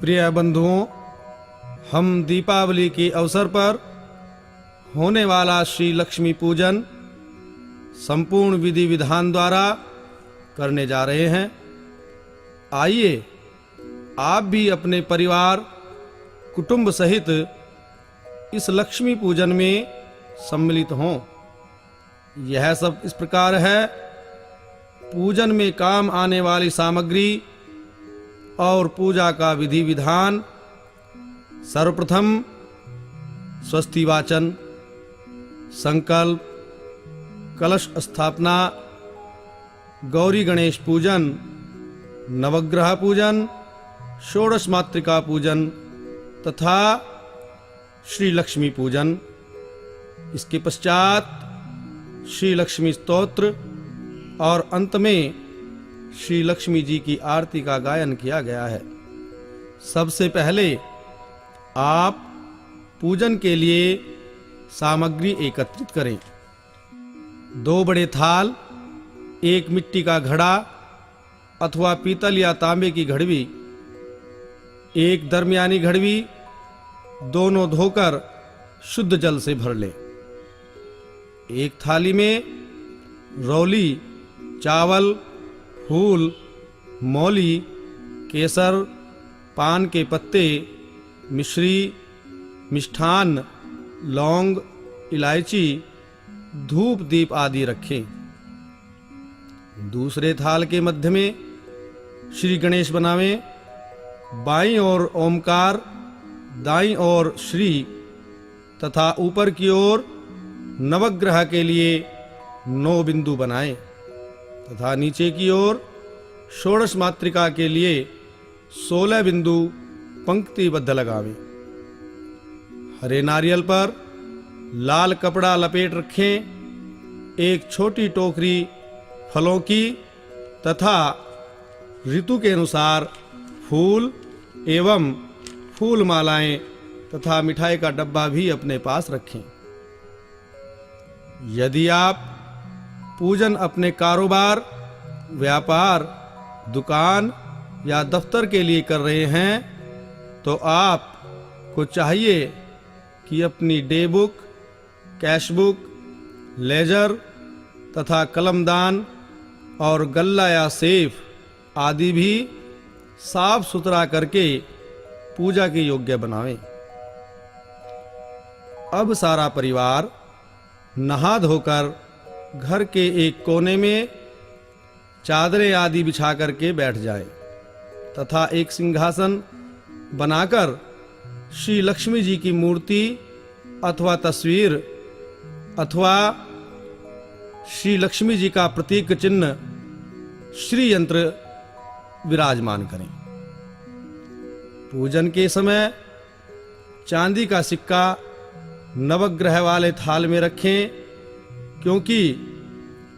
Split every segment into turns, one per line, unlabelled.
प्रिय बंधुओं, हम दीपावली के अवसर पर होने वाला श्री लक्ष्मी पूजन संपूर्ण विधि विधान द्वारा करने जा रहे हैं। आइए आप भी अपने परिवार कुटुंब सहित इस लक्ष्मी पूजन में सम्मिलित हों। यह सब इस प्रकार है। पूजन में काम आने वाली सामग्री और पूजा का विधि विधान। सर्वप्रथम स्वस्ति वाचन, संकल्प, कलश स्थापना, गौरी गणेश पूजन, नवग्रह पूजन, षोडश मातृका पूजन तथा श्री लक्ष्मी पूजन। इसके पश्चात श्री लक्ष्मी स्तोत्र और अंत में श्री लक्ष्मी जी की आरती का गायन किया गया है। सबसे पहले आप पूजन के लिए सामग्री एकत्रित करें। 2 बड़े थाल, 1 मिट्टी का घड़ा अथवा पीतल या तांबे की घड़वी, 1 दरमियानी घड़वी, दोनों धोकर शुद्ध जल से भर लें। एक थाली में रौली, चावल, फूल, मौली, केसर, पान के पत्ते, मिश्री, मिष्ठान, लौंग, इलायची, धूप दीप आदि रखें। दूसरे थाल के मध्य में श्री गणेश बनावें। बाईं ओर ओमकार, दाईं ओर श्री तथा ऊपर की ओर नवग्रह के लिए 9 बिंदु बनाएं तथा नीचे की ओर षोडश मातृका के लिए 16 बिंदु पंक्तिबद्ध लगावें। हरे नारियल पर लाल कपड़ा लपेट रखें। एक छोटी टोकरी फलों की तथा ऋतु के अनुसार फूल एवं फूल मालाएं तथा मिठाई का डब्बा भी अपने पास रखें। यदि आप पूजन अपने कारोबार, व्यापार, दुकान या दफ्तर के लिए कर रहे हैं तो आप को चाहिए कि अपनी day book, cash book, ledger तथा कलमदान और गल्ला या सेफ आदि भी साफ सुथरा करके पूजा के योग्य बनावें। अब सारा परिवार नहा धोकर घर के एक कोने में चादरें आदि बिछा करके बैठ जाए तथा एक सिंहासन बनाकर श्री लक्ष्मी जी की मूर्ति अथवा तस्वीर अथवा श्री लक्ष्मी जी का प्रतीक चिन्ह श्री यंत्र विराजमान करें। पूजन के समय चांदी का सिक्का नवग्रह वाले थाल में रखें, क्योंकि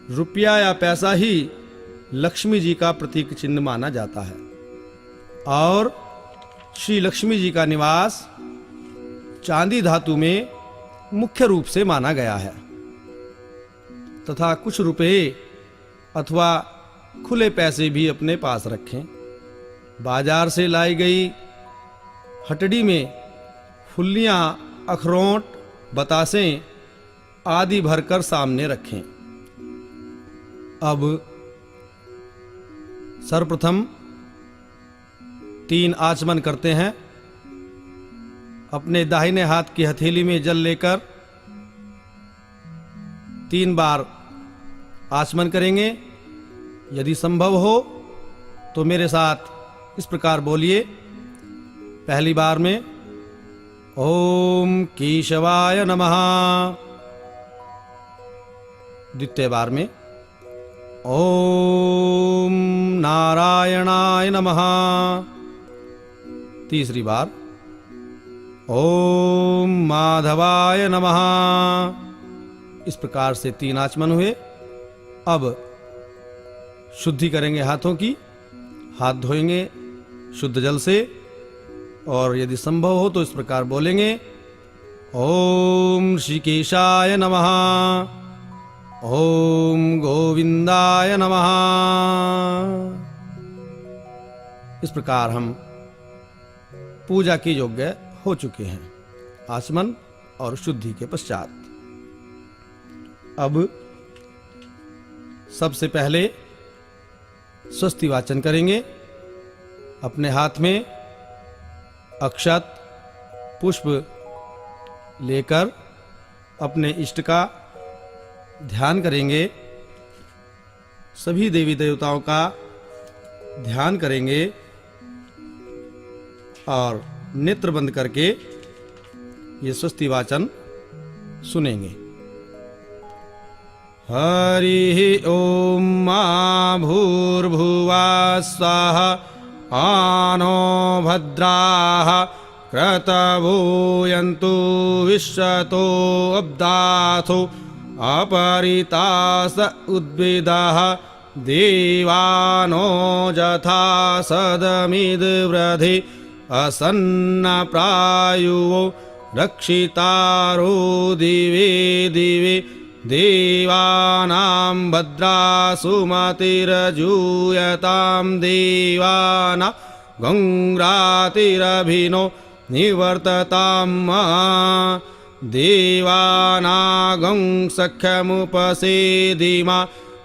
रुपया या पैसा ही लक्ष्मी जी का प्रतीक चिन्ह माना जाता है और श्री लक्ष्मी जी का निवास चांदी धातु में मुख्य रूप से माना गया है तथा कुछ रुपए अथवा खुले पैसे भी अपने पास रखें। बाजार से लाई गई हटड़ी में फुल्लियां, अखरोट, बतासे आदि भरकर सामने रखें। अब सर्वप्रथम 3 आचमन करते हैं। अपने दाहिने हाथ की हथेली में जल लेकर 3 बार आचमन करेंगे। यदि संभव हो तो मेरे साथ इस प्रकार बोलिए। पहली बार में ओम केशवाय नमः, द्वितीय बार में ओम नारायणाय नमः, तीसरी बार ओम माधवाय नमः। इस प्रकार से 3 आचमन हुए। अब शुद्धि करेंगे हाथों की। हाथ धोएंगे शुद्ध जल से और यदि संभव हो तो इस प्रकार बोलेंगे। ओम ऋषिकेशाय नमः, ओम गोविंदाय नमः। इस प्रकार हम पूजा के योग्य हो चुके हैं आचमन और शुद्धि के पश्चात। अब सबसे पहले स्वस्ति वाचन करेंगे। अपने हाथ में अक्षत पुष्प लेकर अपने इष्ट का ध्यान करेंगे। सभी देवी देवताओं का ध्यान करेंगे और नेत्र बंद करके ये स्वस्ति वाचन सुनेंगे। हरि ओम मा भूर्भुवा स्वाहा आनो भद्राः क्रतवोऽयन्तु विश्वतो अब्दाथो अपरितास उद्भिदाः देवानो यथा सदमिद्वृधि असन्नप्रायुवो रक्षितारो दिवे दिवे देवानां भद्रासुमतिरजूयतां देवाना गङ्रातिरभिनो निवर्ततां देवानागं सख्यमुपसेदिमा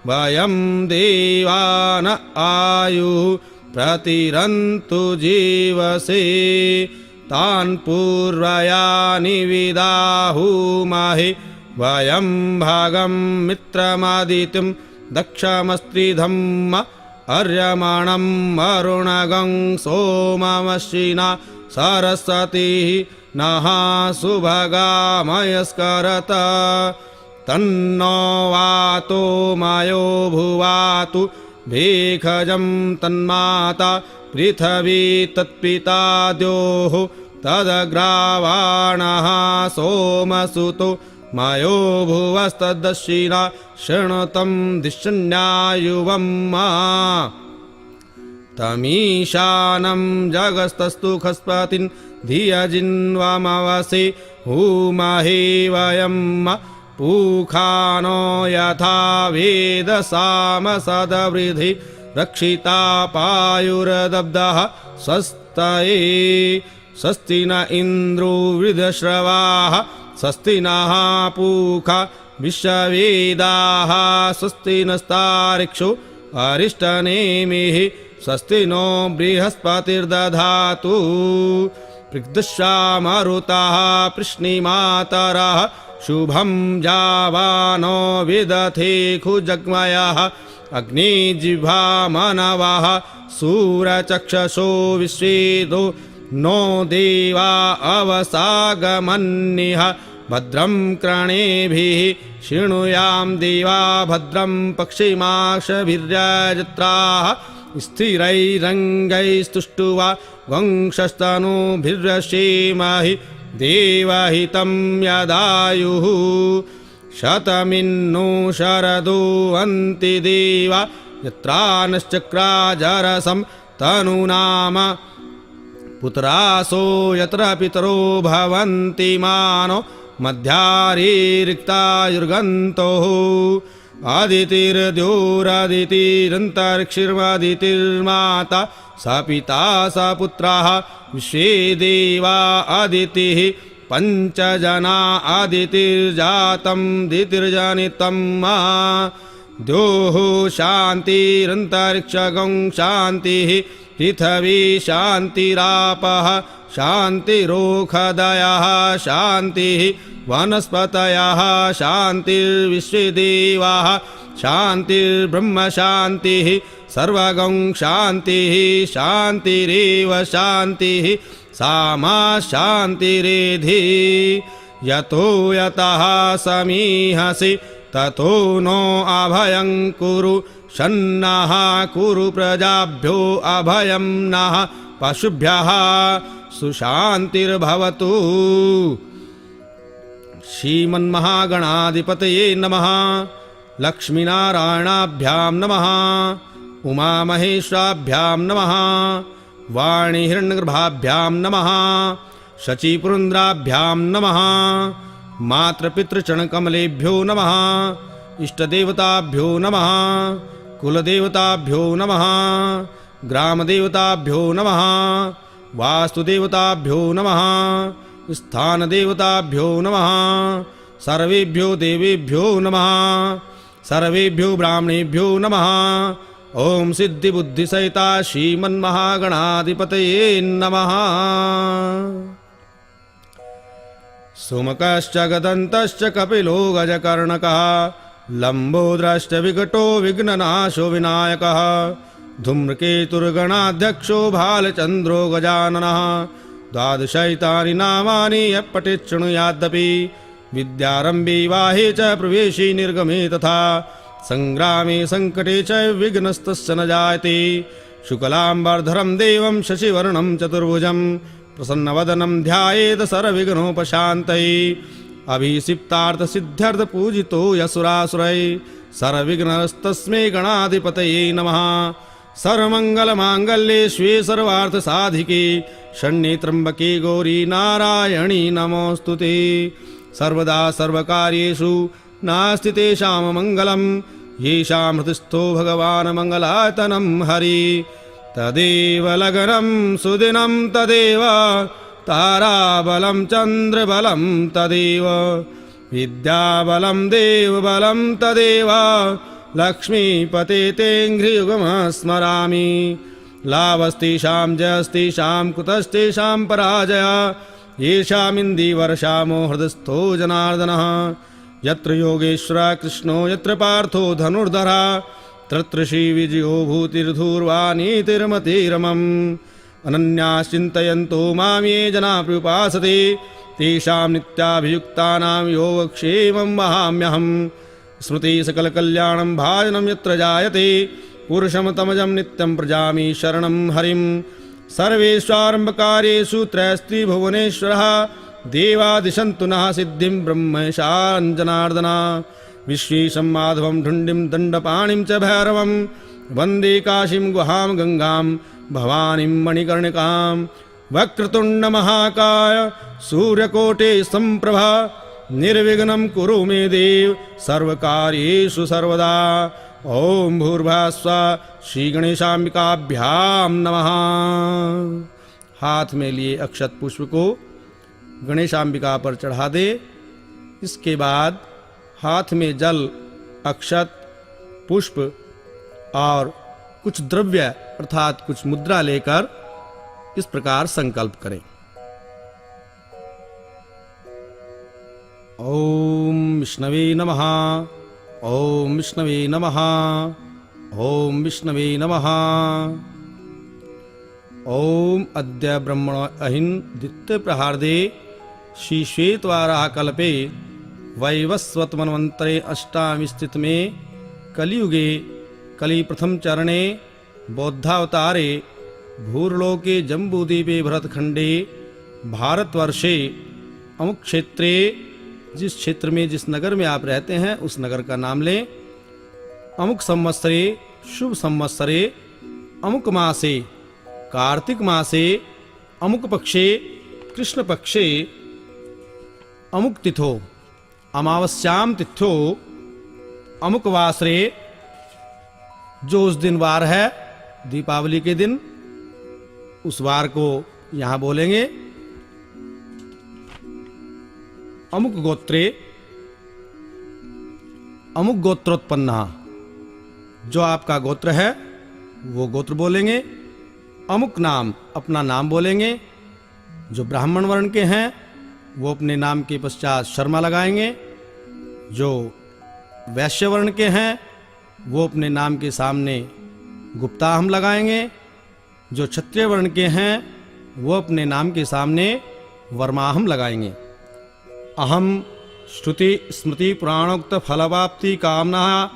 वयं देवान आयुः प्रतिरन्तु जीवसे तान् पूर्वयानि विदाहुमहे वयं भागं मित्रमादित्यं दक्षमस्त्रिधम्म अर्यमाणं वरुणगं सोममश्विना सरस्वतीः नः सुभगामयस्करत तन्नो वातो मयो भुवातु भेखजं तन्माता पृथिवी तत्पिता द्योः तदग्रावाणः सोमसुतो मयो भुवस्तदश्विना शृणुतं दिशन्यायुवं तमीशानं जगस्तस्तु खस्पतिं धियजिन्वमवसे हूमहे वयं पूखानो यथा वेदसामसदवृधि रक्षिता पायुरदब्धः स्वस्तये स्वस्ति न इन्द्रो वृधश्रवाः स्वस्ति नः पूखा विश्ववेदाः स्वस्ति नस्तार्क्ष्यो अरिष्टनेमिः स्वस्ति नो बृहस्पतिर्दधातु पृग्दशामरुतः पृश्निमातरः शुभं जावानो विदथे खुजग्मयः अग्निजिह्वा मनवः सूरचक्षसो विश्वेदो नो देवा अवसागमन्निह भद्रं कर्णेभिः शृणुयां देवा भद्रं पक्षिमाक्षभिर्यजत्राः स्थिरैरङ्गैस्तुष्टुवा वंशस्तनूभिर्यसेमहि देवहितं यदायुः शतमिन्नु शरदो अन्ति देवा यत्रानश्चक्राजरसं तनूनाम पुत्रासो यत्र पितरो भवन्ति मानो मध्यारिक्तायुर्गन्तोः आदितिर्द्योरदितिरन्तरिक्षिर्मदितिर्माता स पिता स पुत्रः विश्वे देवा अदितिः पञ्चजना आदितिर्जातं दितिर्जनितं द्योः शान्तिरन्तरिक्षगं शान्तिः पृथिवी शान्तिरापः शान्तिरोखदयः शान्तिः वनस्पतयः शान्तिर्विश्वेदेवाः शान्तिर्ब्रह्म शान्तिः सर्वगं शान्तिः शान्तिरेव शान्तिः सामा शान्तिरेधि यतो यतः समीहसि ततो नो अभयं कुरु शन्नः कुरु प्रजाभ्यो अभयं नः पशुभ्यः सुशान्तिर्भवतु। श्रीमन्महागणाधिपतये नमः। लक्ष्मीनारायणाभ्यां नमः। उमामहेश्वराभ्यां नमः। वाणीहिरण्यगर्भाभ्यां नमः। शचीपुरन्द्राभ्यां नमः। मातृपितृचरणकमलेभ्यो नमः। इष्टदेवताभ्यो नमः। कुलदेवताभ्यो नमः। ग्रामदेवताभ्यो नमः। वास्तुदेवताभ्यो नमः, स्थानदेवताभ्यो नमः, सर्वेभ्यो देवेभ्यो नमः, सर्वेभ्यो ब्राह्मणेभ्यो नमः। ओम सिद्धिबुद्धिसहिता श्रीमन्महागणाधिपतये नमः। सुमकश्च गदन्तश्च कपिलो गजकर्णकः, लम्बोदरश्च विकटो विघ्ननाशो विनायकः, धूम्रकेतुर्गणाध्यक्षो भालचन्द्रो गजाननः। द्वादशैतानि नामानि यः पठेत् शृणुयादपि, विद्यारम्भे वाहे च प्रवेशे निर्गमे तथा, संग्रामे संकटे च विघ्नस्तस्य न जायते। शुक्लाम्बरधरं देवं शशिवर्णं चतुर्भुजं, प्रसन्नवदनं ध्यायेत् सर्वविघ्नोपशान्तये। अभिषिप्तार्थसिद्ध्यर्थपूजितो यशुरासुरैः, सर्वविघ्नहस्तस्मै गणाधिपतये नमः। सर्वमङ्गलमाङ्गल्ये शिवे सर्वार्थसाधिके, शरण्ये त्र्यम्बके गौरी नारायणी नमोऽस्तुते। सर्वदा सर्वकार्येषु नास्ति तेषां मङ्गलं, येषां हृदिस्थो भगवान् मङ्गलायतनं हरि। तदेव लग्नं सुदिनं तदेव, ताराबलं चन्द्रबलं तदेव, विद्याबलं देवबलं तदेव, लक्ष्मीपते तेऽङ्घ्रियुगमः स्मरामि। लाभस्तेषां जयस्तेषां कुतस्तेषां पराजय, येषामिन्दीवर्षामो हृदस्थो जनार्दनः। यत्र योगेश्वरः कृष्णो यत्र पार्थो धनुर्धरः, तत्र श्रीविजयो भूतिर्धूर्वाणीतिर्मतिरमम्। अनन्याश्चिन्तयन्तो मां ये जनाः पर्युपासते, तेषां नित्याभियुक्तानां योगक्षेमं वहाम्यहम्। स्मृति सकलकल्याणं भाजनं यत्र जायते, पुरुषं तमजं नित्यं प्रजामि शरणं हरिम्। सर्वेष्वारम्भकार्येषु त्रयस्ति भुवनेश्वरः, देवादिशन्तु नः सिद्धिं ब्रह्मेशान् जनार्दन। विश्वेशं माधवं ढुण्डिं दण्डपाणिं च भैरवं, वन्दे काशीं गुहां गङ्गां भवानीं मणिकर्णिकां। वक्रतुण्डमहाकाय सूर्यकोटे सम्प्रभा, निर्विघ्नं कुरु मे देव सर्वकार्येषु सर्वदा। ओम भूर्भुवस्सुः श्रीगणेशाम्बिकाभ्यां नमः। हाथ में लिए अक्षत पुष्प को गणेशाम्बिका पर चढ़ा दे। इसके बाद हाथ में जल, अक्षत, पुष्प और कुछ द्रव्य अर्थात कुछ मुद्रा लेकर इस प्रकार संकल्प करें। ओम विष्णवे नमः, ओम विष्णवे नमः, ओम विष्णवे नमः। ओम अद्य ब्रह्मण अहिं द्वितीय प्रहार्दे श्री श्वेतवाराह कल्पे वैवस्वत मन्वन्तरे अष्टामी स्थित में कलियुगे कलि प्रथम चरणे बौद्धावतारे भूर्लोके जम्बूद्वीपे भरतखंडे भारतवर्षे अमुक क्षेत्रे, जिस क्षेत्र में जिस नगर में आप रहते हैं उस नगर का नाम लें। अमुक संवत्सरे शुभ संवत्सरे अमुक मासे कार्तिक मासे अमुक पक्षे कृष्ण पक्षे अमुक तिथो अमावस्याम तिथ्यो अमुक वासरे, जो उस दिन वार है दीपावली के दिन, उस वार को यहां बोलेंगे। अमुक गोत्रे अमुक गोत्रोत्पन्न, जो आपका गोत्र है वो गोत्र बोलेंगे। अमुक नाम अपना नाम बोलेंगे। जो ब्राह्मण वर्ण के हैं वो अपने नाम के पश्चात शर्मा लगाएंगे। जो वैश्य वर्ण के हैं वो अपने नाम के सामने गुप्ता हम लगाएंगे। जो क्षत्रिय वर्ण के हैं वो अपने नाम के सामने वर्माहम लगाएंगे। अहम श्रुति स्मृति पुराणोक्त फलवाप्ति कामना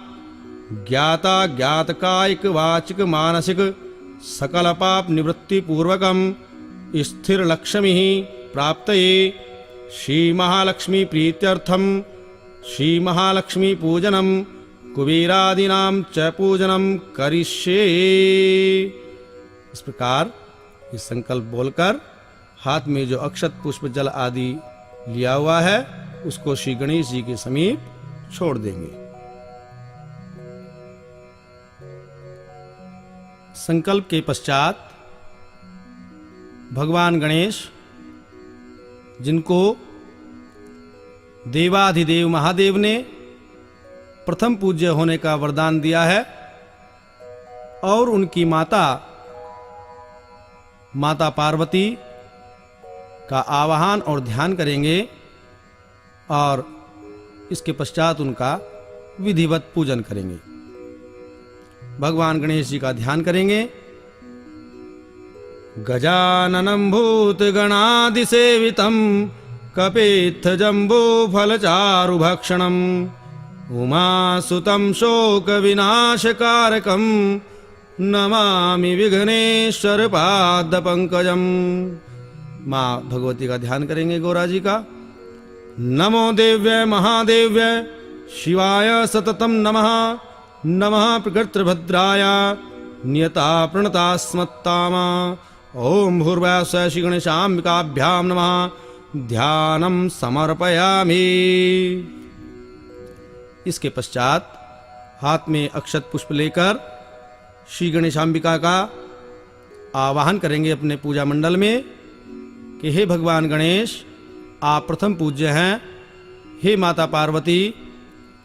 ज्ञाता ज्ञातकायिक वाचिक मानसिक सकल पाप निवृत्ति पूर्वकम स्थिर लक्ष्मी प्राप्तये श्री महालक्ष्मी प्रीत्यर्थम श्री महालक्ष्मी पूजनम कुबेरादीनां च पूजनम करिष्ये। इस प्रकार ये संकल्प बोलकर हाथ में जो अक्षत पुष्प जल आदि लिया हुआ है उसको श्री गणेश जी के समीप छोड़ देंगे। संकल्प के पश्चात भगवान गणेश, जिनको देवाधिदेव महादेव ने प्रथम पूज्य होने का वरदान दिया है, और उनकी माता पार्वती का आवाहन और ध्यान करेंगे और इसके पश्चात उनका विधिवत पूजन करेंगे। भगवान गणेश जी का ध्यान करेंगे। गजाननं भूतगणादिसेवितं कपित्थजम्बूफलचारुभक्षणम् उमासुतं शोकविनाशकारकं नमामि विघ्नेश्वर पादपंकजम्। माँ भगवती का ध्यान करेंगे गौरा जी का। नमो देव्य महादेव्य शिवाय सततं नमः। नमः प्रकृतिभद्राय नियता प्रणता स्मत्तामा। ओम भूर्भुवः स्वः श्री गणेशाम्बिकाभ्यां नमः। ध्यानं समर्पयामि। इसके पश्चात हाथ में अक्षत पुष्प लेकर श्री गणेशाम्बिका का आवाहन करेंगे अपने पूजा मंडल में कि हे भगवान गणेश, आप प्रथम पूज्य हैं। हे माता पार्वती,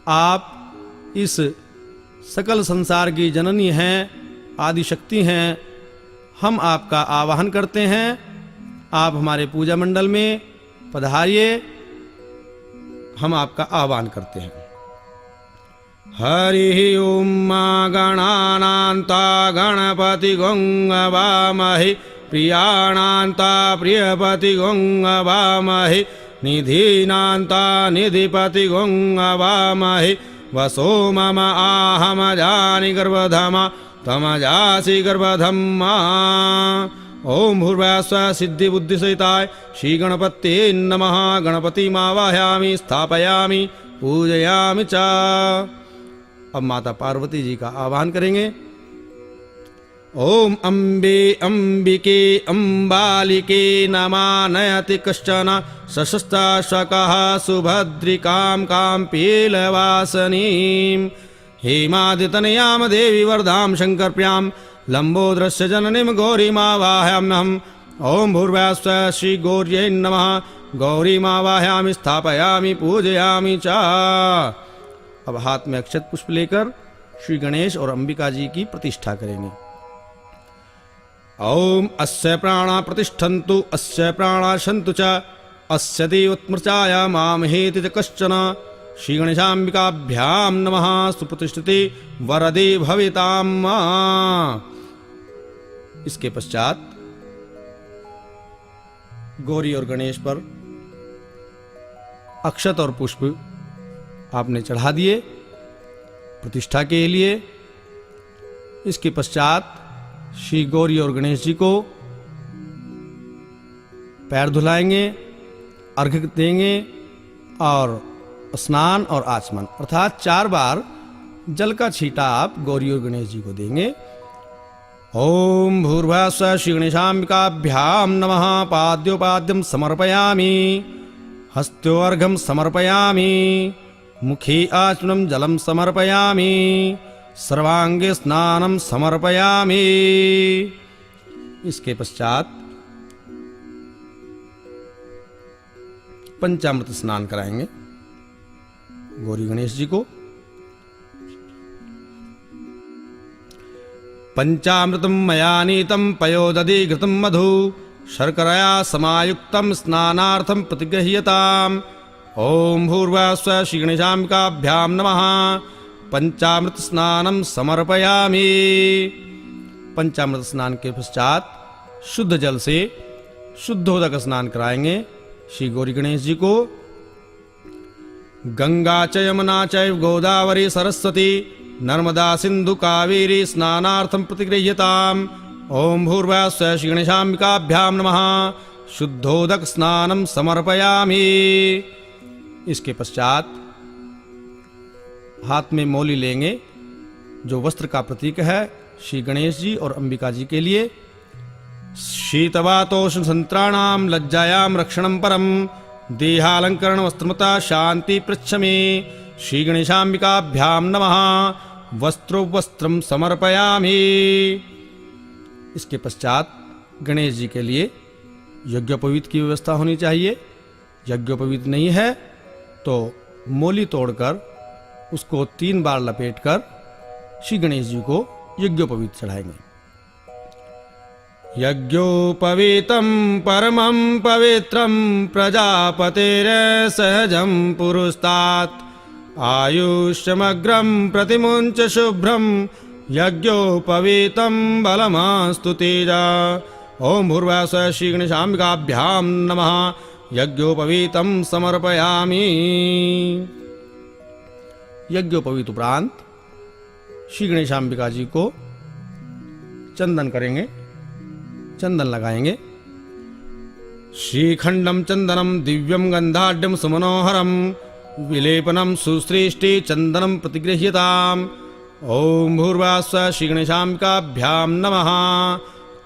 आप इस सकल संसार की जननी हैं, आदि शक्ति हैं। हम आपका आवाहन करते हैं, आप हमारे पूजा मंडल में पधारिए। हम आपका आवाहन करते हैं। हरि ओम मा गणानान्ता गणपति गंगवामहि प्रियाणान्ता प्रियपति गंगवामहि निधीनान्ता निधिपति गंगवामहि वसो मम आहमजानि गर्भधमा तमजासि गर्भधम्मा। ओम भूर्भुवः स्वः सिद्धि बुद्धि सहिताय श्री गणपते नमः। गणपतिमावाहयामि स्थापयामि पूजयामि च। अब माता पार्वती जी का आह्वान करेंगे। ओम अम्बे अम्बिके अम्बालिके नमानयति कश्चन सशस्त्रशकः सुभद्रिकां काम्पीलवासनीं हेमादितनयां देवी वरदां शङ्करप्रियां लम्बोदरस्य जननीं गौरीमावाहयाम्यहम्। ओम भूर्भुवः स्वः श्री गौर्यै नमः। गौरीमावाहयामि स्थापयामि पूजयामि च। अब हाथ में अक्षत पुष्प लेकर श्री गणेश और अंबिका जी की प्रतिष्ठा करेंगे। ओम अस्य प्राणा प्रतिष्ठन्तु अस्य प्राणा सन्तु च अस्य देवत्मर्चाय मां हेति च कश्चन। श्री गणेशाम्बिकाभ्यां नमः। सुप्रतिष्ठिते वरदे भवितां मां। इसके पश्चात गौरी और गणेश पर अक्षत और पुष्प आपने चढ़ा दिए प्रतिष्ठा के लिए। इसके पश्चात श्री गौरी और गणेश जी को पैर धुलाएंगे, अर्घ्य देंगे और स्नान और आचमन अर्थात 4 बार जल का छींटा आप गौरी और गणेश जी को देंगे। ओम भूर्भुवः स्वः श्री गणेशाम्बिकाभ्यां नमः। पाद्योपाद्यं समर्पयामि हस्त्योर्घ्यं समर्पयामि मुखे आचमनं जलं समर्पयामि सर्वांगे स्नानं समर्पयामि। इसके पश्चात पंचामृत स्नान कराएंगे गौरी गणेश जी को। पंचामृतं मया नीतं पयोदधि घृतं मधु शर्करया समायुक्तं स्नानार्थं प्रतिगृह्यताम्। ओम भूर्भुवः स्वः श्री गणेशाम्बिकाभ्यां नमः। पंचामृत स्नानं समर्पयामि। पंचामृत स्नान के पश्चात शुद्ध जल से शुद्धोदक स्नान कराएंगे श्री गौरी गणेश जी को। गंगा च यमुना चैव गोदावरी सरस्वती नर्मदा सिंधु कावेरी स्नानार्थं प्रतिगृह्यताम्। ओम भूर्भुवः स्वः श्री गणेशाम्बिकाभ्यां नमः। शुद्धोदक स्नानं समर्पयामि। इसके पश्चात हाथ में मौली लेंगे जो वस्त्र का प्रतीक है श्री गणेश जी और अंबिका जी के लिए। शीतवातोष्ण संत्राणां लज्जायां रक्षणं परम देहालंकरण वस्त्रमता शांति पृच्छमे। श्री गणेशाम्बिकाभ्यां नमः। वस्त्रोवस्त्रं समर्पयामि। इसके पश्चात गणेश जी के लिए यज्ञोपवीत की व्यवस्था होनी चाहिए। यज्ञोपवीत नहीं है तो मोली तोड़कर उसको 3 बार लपेटकर श्री गणेश जी को यज्ञोपवीत चढ़ाएंगे। यज्ञोपवीतं परमं पवित्रं प्रजापतेर सहजं पुरुस्तात् आयुष्यमग्रं प्रतिमुञ्च शुभ्रं यज्ञोपवीतं बलमास्तु तेजा। ओम भूर्भुवः श्री गणेशाम्बिकाभ्यां नमः। यज्ञोपवीतं समर्पयामि। यज्ञोपवीत उपरांत श्री गणेशाम्बिका जी को चंदन करेंगे, चंदन लगाएंगे। श्रीखंडम चंदनम दिव्यम गंधाढ्यम सुमनोहरम विलेपनम सुश्रेष्ठे चंदनम प्रतिगृह्यताम्। ओम भूर्भुवः श्री गणेशाम्बिकाभ्यां नमः।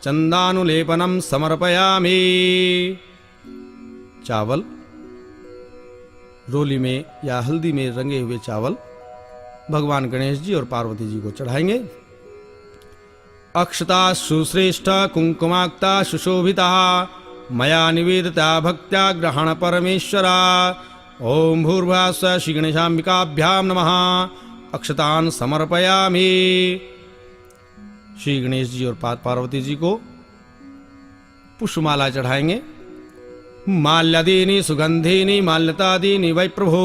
चंदानुलेपनम समर्पयामि। चावल रोली में या हल्दी में रंगे हुए चावल भगवान गणेश जी और पार्वती जी को चढ़ाएंगे। अक्षता सुश्रेष्ठ कुंकुमाक्ता सुशोभिता मया निवेदिता भक्त्या ग्रहण परमेश्वरा। ओम भूर्भुवः श्री गणेशाम्बिकाभ्यां नमः। अक्षतान् समर्पयामि। श्री गणेश जी और पार्वती जी को पुष्पमाला चढ़ाएंगे। माल्यादीनि सुगंधीनि माल्यतादीनि वै प्रभो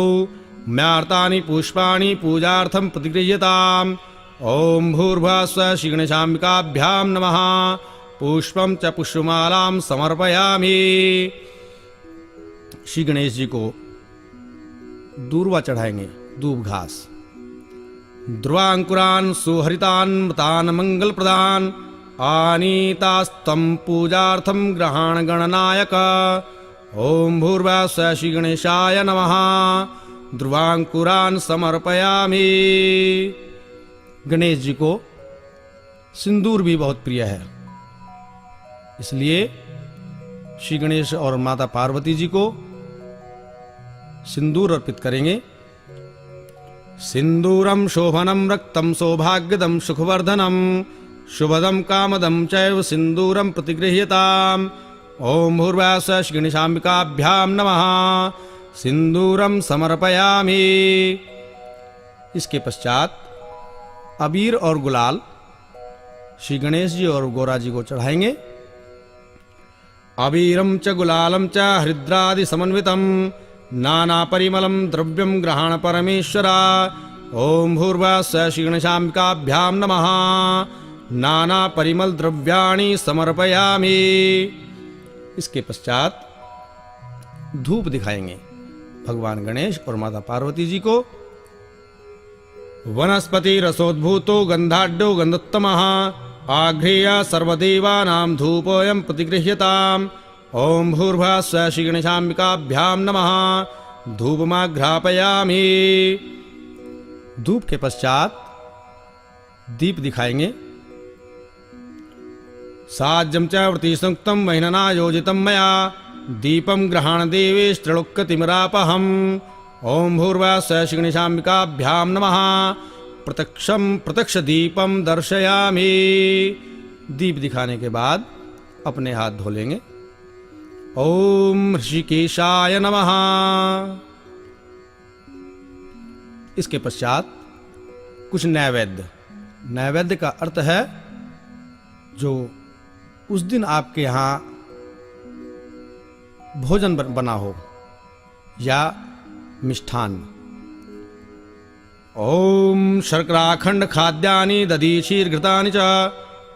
म्यार्तानि पुष्पाणि पूजार्थं प्रतिगृह्यताम्। ओम भूर्भुवः श्री गणेशाम्बिकाभ्यां नमः। पुष्पं च पुष्पमालां समर्पयामि। श्री गणेश जी को दूर्वा चढ़ाएंगे, दूब घास। ध्रुवांकुरान् सुहरितान् मृतान् मंगल प्रदान आनीतास्तं पूजार्थं ग्रहण गणनायक। ओम भूर्भुवः श्री गणेशाय नमः। ध्रुवांकुरान् समर्पयामि। गणेश जी को सिंदूर भी बहुत प्रिय है, इसलिए श्री गणेश और माता पार्वती जी को सिंदूर अर्पित करेंगे। सिंदूरम शोभनम रक्तम सौभाग्यदम सुखवर्धनम शुभदम कामदम चैव सिंदूरम प्रतिगृह्यताम्। ओम भूर्भुवः श्री गणेशाम्बिकाभ्यां नमः। सिंदूरम समर्पयामि। इसके पश्चात अबीर और गुलाल श्री गणेश जी और गौरा जी को चढ़ाएंगे। अबीरम च गुलालम च हृद्रादि समन्वितम नाना परिमलम द्रव्यम ग्रहण परमेश्वरा। ओम भूर्भुवः श्री गणेशाम्बिकाभ्यां नमः। नाना परिमल द्रव्याणि समर्पयामि। इसके पश्चात धूप दिखाएंगे भगवान गणेश और माता पार्वती जी को। वनस्पति रसोद्भूतो गंधाढ्यो गंधोत्तमः आघ्रेय सर्वदेवानां धूपोऽयं प्रतिगृह्यताम्। ओम भूर्भुवः श्री गणेशाम्बिकाभ्यां नमः। धूपमाघ्रापयामि। धूप के पश्चात दीप दिखाएंगे। साज्यं च वृत्तिसंयुक्तं महिनना योजितं मया दीपं ग्रहण देवेशत्रिलोक्यतिमिरापहम्। ओम भूर्भुवः श्री गणेशाम्बिकाभ्यां नमः। प्रत्यक्ष दीपम दर्शयामि। दीप दिखाने के बाद अपने हाथ धो लेंगे। ओम ऋषिकेशाय नमः। इसके पश्चात कुछ नैवेद्य। नैवेद्य का अर्थ है जो उस दिन आपके यहाँ भोजन बना हो या मिष्ठान। ओम शर्कराखंड खाद्यानि दधीचीर्घृतानि च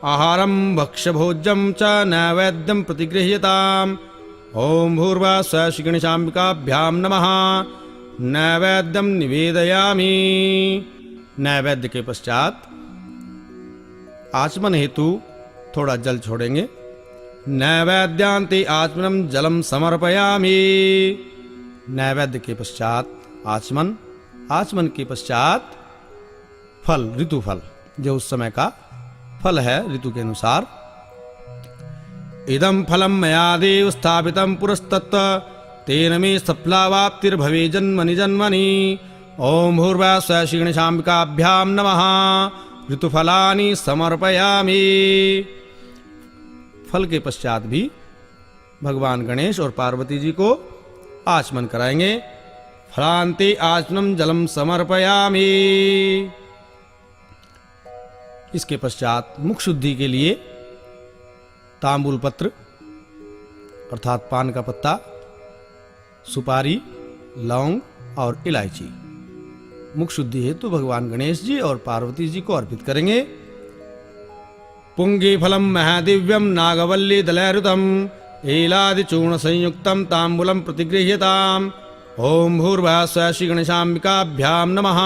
आहारं भक्ष्यभोज्यं च नैवेद्यं प्रतिगृह्यताम्। ओम भूर्भुवः श्री गणेशाम्बिकाभ्यां नमः। नैवेद्यं निवेदयामि। नैवेद्य के पश्चात आचमन हेतु थोड़ा जल छोड़ेंगे। नैवेद्यांते आचमनम जलम समर्पयामि। नैवेद्य के पश्चात आचमन, आचमन के पश्चात फल, ऋतु फल जो उस समय का फल है ऋतु के अनुसार। इदं फलम मया देव स्थापितं पुरस्तत् तेन मे सफलावाप्तिर्भवे जन्मनि जन्मनि। ओम भूर्भुवः श्री गणेशाम्बिकाभ्यां नमः। ऋतुफलानि समर्पयामि। फल के पश्चात भी भगवान गणेश और पार्वती जी को आचमन कराएंगे। फलांते आचमनम जलम समर्पयामि। इसके पश्चात मुख शुद्धि के लिए तांबूल पत्र अर्थात पान का पत्ता, सुपारी, लौंग और इलायची मुख शुद्धि हेतु भगवान गणेश जी और पार्वती जी को अर्पित करेंगे। पुंगी फलम महादिव्यम नागवल्ली दलैरुतम एलादि चूर्ण संयुक्तम तांबूलम प्रतिगृह्यताम। ओम भूर्भुवः स्वः श्री गणेशाम्बिकाभ्याम नमः।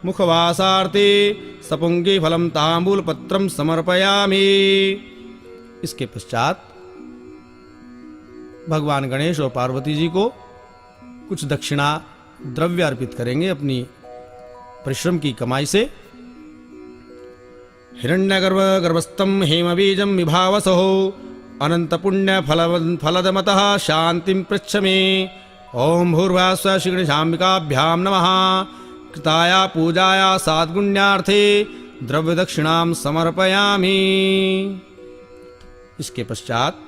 मुखवासार्थे सपुंगी फलम तांबूल पत्रम समर्पयामि। इसके पश्चात भगवान गणेश और पार्वती जी को कुछ दक्षिणा द्रव्य अर्पित करेंगे अपनी परिश्रम की कमाई से। हिरण्यगर्भ गर्भस्थम हेमबीजम विभावसो अनंत पुण्य फलदमतः शांतिं पृच्छमे। ओम भूर्भुवः स्वः श्री गणेशाम्बिकाभ्याम नमः। कृताया पूजाया साद्गुण्यार्थे द्रव्य दक्षिणां समर्पयामि। इसके पश्चात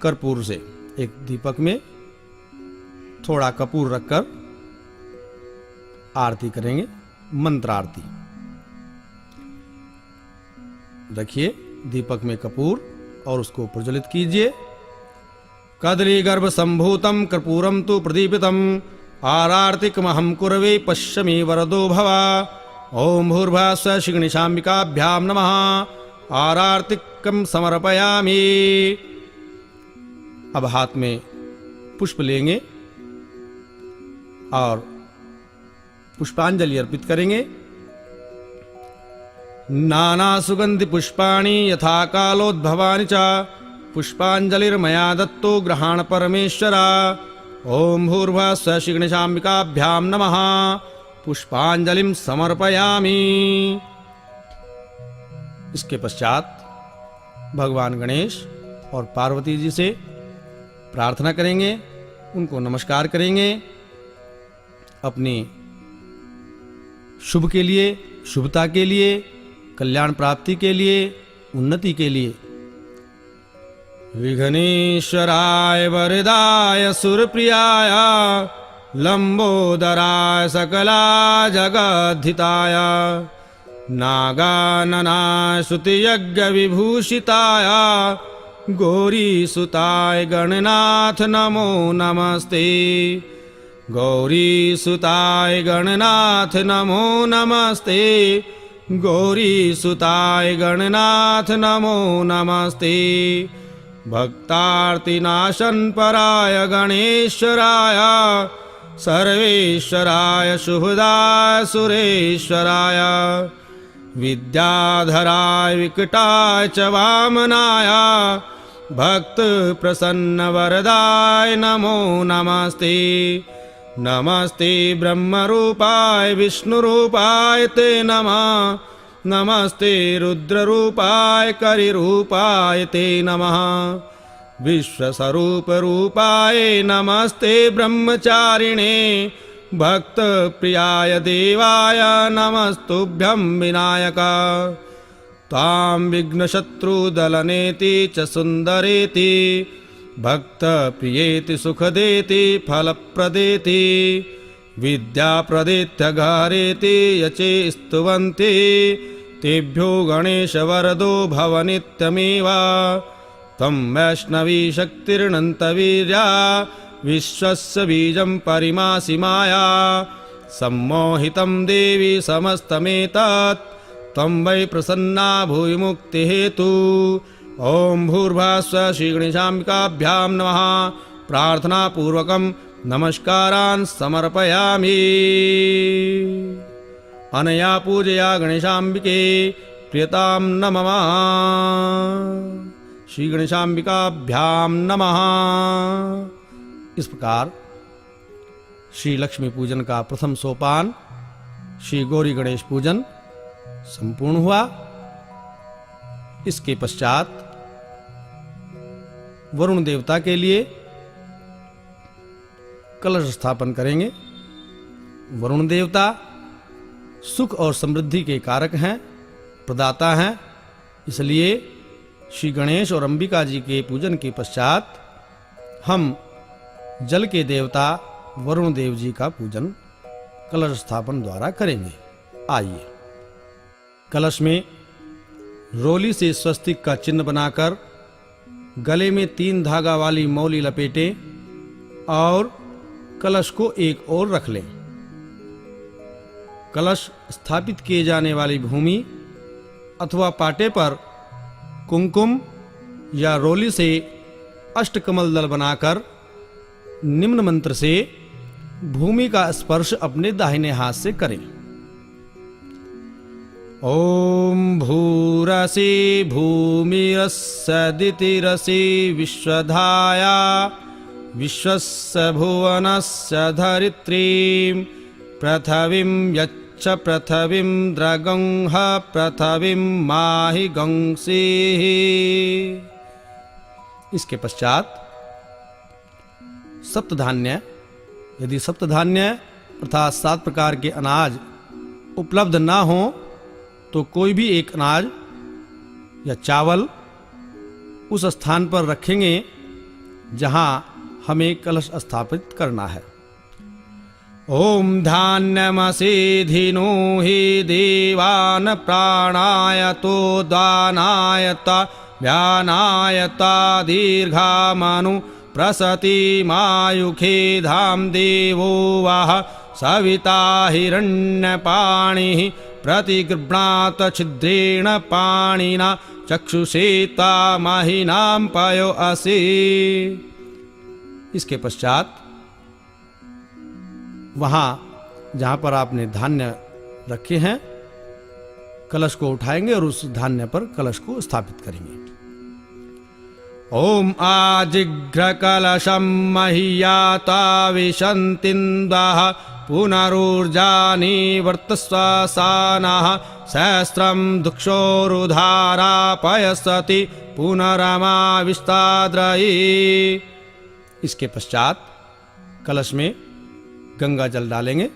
कर्पूर से एक दीपक में थोड़ा कपूर रखकर आरती करेंगे, मंत्र आरती। रखिए दीपक में कपूर और उसको प्रज्वलित कीजिए। कदली गर्भ संभूतम कर्पूरम तु प्रदीपितम आरार्तिकमहं कुरवे पश्यमि वरदो भव। ओम भूर्भुवः स्वः श्री गणेशाम्बिकाभ्याम नमः। आरार्तिकं समर्पयामि। अब हाथ में पुष्प लेंगे और पुष्पांजलि अर्पित करेंगे। नाना सुगंधि पुष्पाणि यथा कालोद्भवानि च पुष्पांजलिर्मया दत्तो ग्रहाण परमेश्वरा। ओम भूर्भुवः स्वः श्री गणेशाम्बिकाभ्याम नमः। पुष्पांजलिं समर्पयामि। इसके पश्चात भगवान गणेश और पार्वती जी से प्रार्थना करेंगे, उनको नमस्कार करेंगे अपनी शुभ के लिए, शुभता के लिए, कल्याण प्राप्ति के लिए, उन्नति के लिए। विघ्नेश्वराय वरदाय सुरप्रियाय लंबोदराय सकला जगद्धिताय नागाननाय श्रुतियज्ञ विभूषिताय गौरीसुताय गणनाथ नमो नमस्ते। गौरीसुताय गणनाथ नमो नमस्ते। गौरीसुताय गणनाथ नमो नमस्ते। भक्तार्तिनाशन पराय गणेश्वराय सर्वेश्वराय शुभदाय सुरेश्वराय विद्याधराय विकटाय च वामनाय भक्त प्रसन्न वरदाय नमो नमस्ते। नमस्ते ब्रह्मरूपाय विष्णुरूपाय ते नमः। नमस्ते रुद्ररूपाय करिरूपाय ते नमः। विश्वस्वरूपरूपाय नमस्ते ब्रह्मचारिणे भक्त प्रियाय देवाय नमस्तुभ्यं विनायका। तां विघ्नशत्रुदलनेति च सुन्दरेति भक्त प्रियेति सुखदेति फलप्रदेति विद्याप्रदेत्यघारेति यचे स्तुवन्ति तेभ्यो गणेश वरदो भव नित्यमेव। त्वं वैष्णवी शक्तिर्नन्तवीर्या विश्वस्य बीजं परिमासि माया सम्मोहितं देवी समस्तमेतत् त्वं वै प्रसन्ना भूय मुक्तिहेतु। ओम भूर्भुवः स्वः श्री गणेशाम्बिकाभ्यां नमः। प्रार्थना पूर्वकं नमस्कारान् समर्पयामि। अनया पूजया गणेशाम्बिके प्रियतां न मम। श्री गणेशाम्बिकाभ्यां नमः। इस प्रकार श्री लक्ष्मी पूजन का प्रथम सोपान श्री गौरी गणेश पूजन संपूर्ण हुआ। इसके पश्चात वरुण देवता के लिए कलश स्थापन करेंगे। वरुण देवता सुख और समृद्धि के कारक हैं, प्रदाता हैं, इसलिए श्री गणेश और अंबिका जी के पूजन के पश्चात हम जल के देवता वरुण देव जी का पूजन कलश स्थापन द्वारा करेंगे। आइए, कलश में रोली से स्वस्तिक का चिन्ह बनाकर गले में 3 धागा वाली मौली लपेटें और कलश को एक ओर रख लें। कलश स्थापित किए जाने वाली भूमि अथवा पाटे पर कुमकुम या रोली से अष्टकमल दल बनाकर निम्न मंत्र से भूमि का स्पर्श अपने दाहिने हाथ से करें। ओम भूरसि भूमिरस्सदितिरसि विश्वधाया विश्वस्य भुवनस्य धरित्रीं पृथिवीं यच्च पृथिवीं द्रगंह पृथिवीं माहि गंसीः। इसके पश्चात सप्तधान्य, यदि सप्तधान्य अर्थात 7 प्रकार के अनाज उपलब्ध ना हो तो कोई भी एक अनाज या चावल उस स्थान पर रखेंगे जहां हमें कलश स्थापित करना है। ओम धान्यमसीधिनो हि देवान् प्राणायतो दानायता व्यानायता दीर्घामनु प्रसति मायुखे धाम देवो वः सविता हिरण्यपाणिः प्रतिगृह्णात छिद्रेण पाणिना चक्षुषेता महिनां पयो असि। इसके पश्चात वहां जहां पर आपने धान्य रखे हैं कलश को उठाएंगे और उस धान्य पर कलश को स्थापित करेंगे। ओम आजिघ्र कलशं मह्याता विशन्तिन्दः पुनरुर्जानि वर्तस्वसानः सहस्रं दुक्षोरुधारा पयसति पुनरमाविष्टाद्रयी। इसके पश्चात कलश में गंगा जल डालेंगे।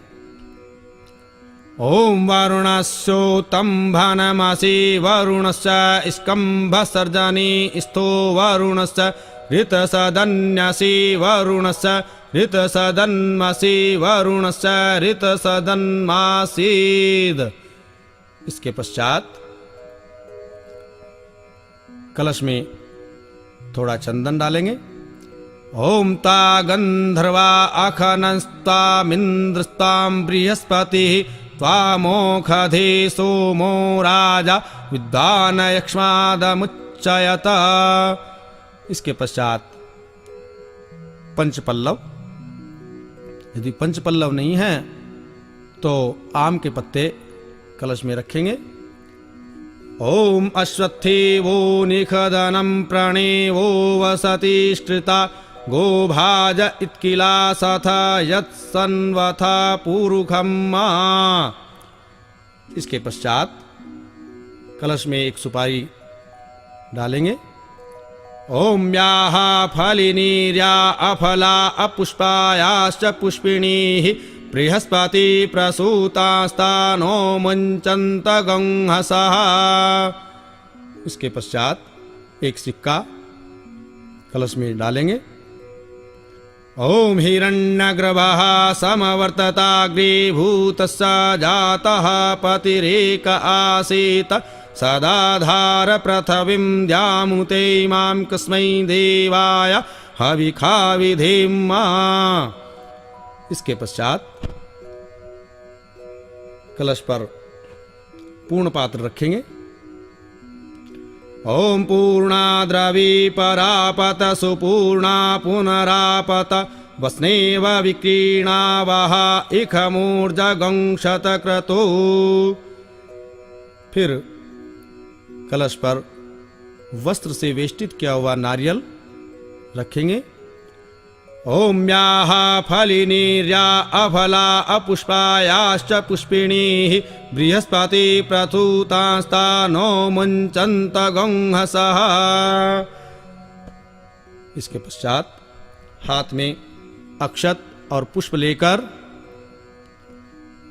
ओम वरुणस्योतम्भनमसि वरुणस्य स्कम्भसर्जनी स्थो वरुणस्य ऋतसदन्यसि वरुणस्य ऋतसदन्मसि वरुणस्य ऋतसदन्मासीद। इसके पश्चात कलश में थोड़ा चंदन डालेंगे। ओम ता गंधर्वा अखनस्तामिन्द्रस्तां बृहस्पतिः त्वामोखधे सोमो राजा विद्वान यक्ष्मादमुच्चयत। इसके पश्चात पंचपल्लव, यदि पंचपल्लव नहीं है तो आम के पत्ते कलश में रखेंगे। ओम अश्वत्थे वो निखदनं प्रणेवो वसति श्रिता गोभाज इत्किला सथ यत्सन्वथ पूरुखम। इसके पश्चात कलश में एक सुपारी डालेंगे। ओम याः फलिनीर्या अफला अपुष्पायाश्च पुष्पिणीः बृहस्पति प्रसूतास्तानो मुञ्चन्त गंहसः। इसके पश्चात एक सिक्का कलश में डालेंगे। ओम हिरण्यगर्भः समवर्तताग्रीभूतस्य जातः पतिरेक आसीत सदाधार पृथिवीं द्यामुते मां कस्मै देवाय हविखा विधेम। इसके पश्चात कलश पर पूर्ण पात्र रखेंगे। ओम पूर्णा द्रवी परापत सुपूर्णा पुनरापत वस्नेव विक्रीणा वह इखमूर्जगंशत क्रतु। फिर कलश पर वस्त्र से वेष्टित किया हुआ नारियल रखेंगे। ओम याः फलिनीर्या अफला अपुष्पायाश्च पुष्पिणीः बृहस्पति प्रसूतास्तानो मुञ्चन्त गंहसः। इसके पश्चात हाथ में अक्षत और पुष्प लेकर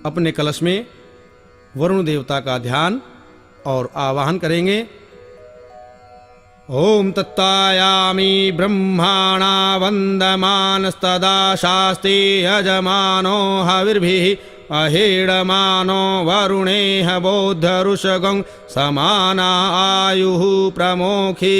अपने कलश में वरुण देवता का ध्यान और आवाहन करेंगे। ॐ तत्तायामि ब्रह्माणा वन्दमानस्तदा शास्ति यजमानो हविर्भिः अहीडमानो वरुणेह बोद्धऋषगं समाना आयुः प्रमोखी।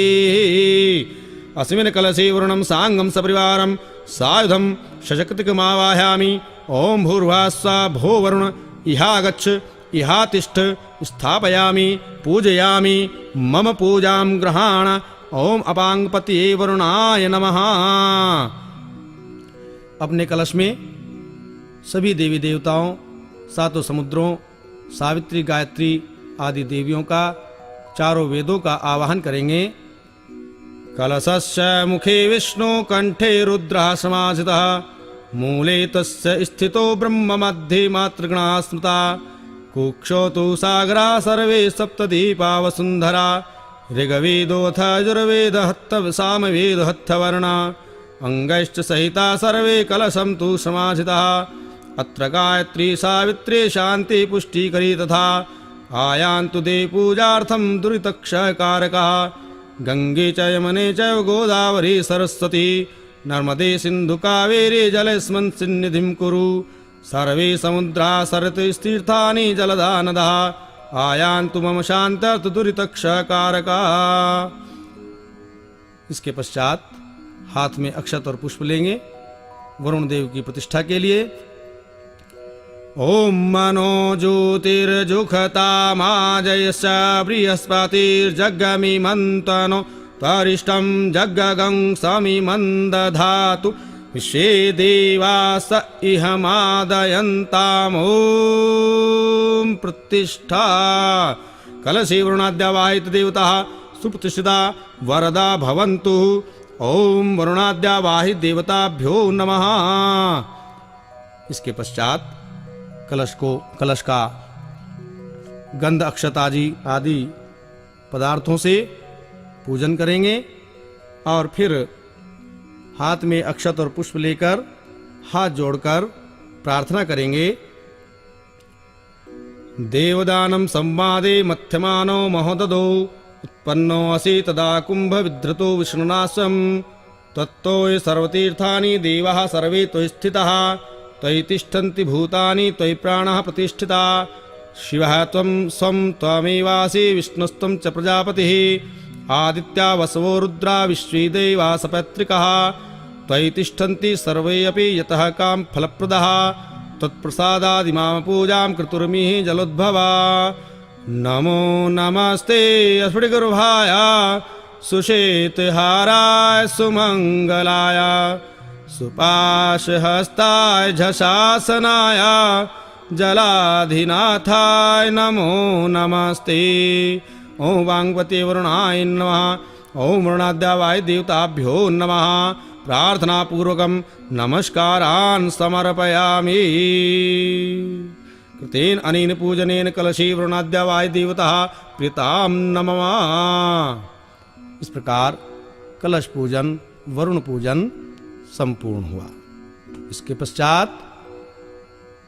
अस्मिन् कलशे वरुणं साङ्गं सपरिवारं सायुधं सशक्तिकमावाहयामि। ॐ भूर्भुवस्सुवः भो वरुण इहागच्छ इहातिष्ठ स्थापयामि पूजयामि मम पूजां गृहाण। ॐ अपाङ्गपतये वरुणाय नमः। अपने कलश में सभी देवी देवताओं, सातों समुद्रों, सावित्री, गायत्री आदि देवियों का, चारों वेदों का आवाहन करेंगे। कलशस्य मुखे विष्णु कंठे रुद्रः समासितः मूले तस्य स्थितो ब्रह्म मध्ये मातृगणा स्मृता कुक्षौ तु सागरा सर्वे सप्तदीपा वसुन्धरा ऋग्वेदोऽथ यजुर्वेदः सामवेदः हत्थवर्णा अंगैश्च सहिता सर्वे कलशं तु समासितः अत्र गायत्री सावित्री शान्ति पुष्टिकरी तथा आयान्तु देवपूजार्थं दुरितक्षयकारकः गंगे च यमुने च गोदावरी सरस्वती नर्मदे सिन्धु कावेरी जलेऽस्मिन् सन्निधिं कुरु सर्वे समुद्रा सरतिस्तीर्थानि जलदा नदः आयान्तु मम शान्त्यर्थ दुरितक्षयकारका। इसके पश्चात हाथ में अक्षत और पुष्प लेंगे वरुण देव की प्रतिष्ठा के लिए। ओम मनो ज्योतिर्जुखतामाजयश्च बृहस्पतिर्जग्गमिमन्तनो त्वरिष्ठं जग्गगं समिमन्दधातु विश्वे देवास इहमादयन्ताम्। ॐ प्रतिष्ठा। कलशे वरुणाद्यावाहित देवताः सुप्रतिष्ठिता वरदा भवन्तु। ओम वरुणाद्यावाहित देवताभ्यो नमः। इसके पश्चात कलश का गंध अक्षत आदि पदार्थों से पूजन करेंगे और फिर हाथ में अक्षत और पुष्प लेकर हाथ जोड़कर प्रार्थना करेंगे। देवदानं संवादे मध्यमानो महोदधौ उत्पन्नो असि तदा कुंभ विधृतो विष्णुनाशम तत्तो ये सर्वतीर्थानि देवाः सर्वे त्वयि स्थिताः त्वयि तिष्ठन्ति भूतानि त्वयि प्राणः प्रतिष्ठिता शिवः त्वं स्वं त्वमेवासि विष्णुस्त्वं च प्रजापतिः आदित्या वसवो रुद्रा विश्वे देवा सपत्रिकः त्वयि तिष्ठन्ति सर्वे अपि यतः काम फलप्रदः तत्प्रसादादिमां पूजां कृतुर्मिः जलोद्भवा। नमो नमस्ते अस्फुटिगर्भाय सुश्वेतहाराय सुमंगलाय सुपाशहस्ताय झशासनाय जलाधिनाथाय नमो नमस्ते। ओम वांगपते वरुणाय नमः। ओम वरुणाद्यावाय देवताभ्यो नमः। प्रार्थना पूर्वकं नमस्कारान् समर्पयामि। कृतेन अनेन पूजनेन कलशे वरुणाद्यावाय देवताः प्रीतां नमः। इस प्रकार कलश पूजन वरुण पूजन संपूर्ण हुआ। इसके पश्चात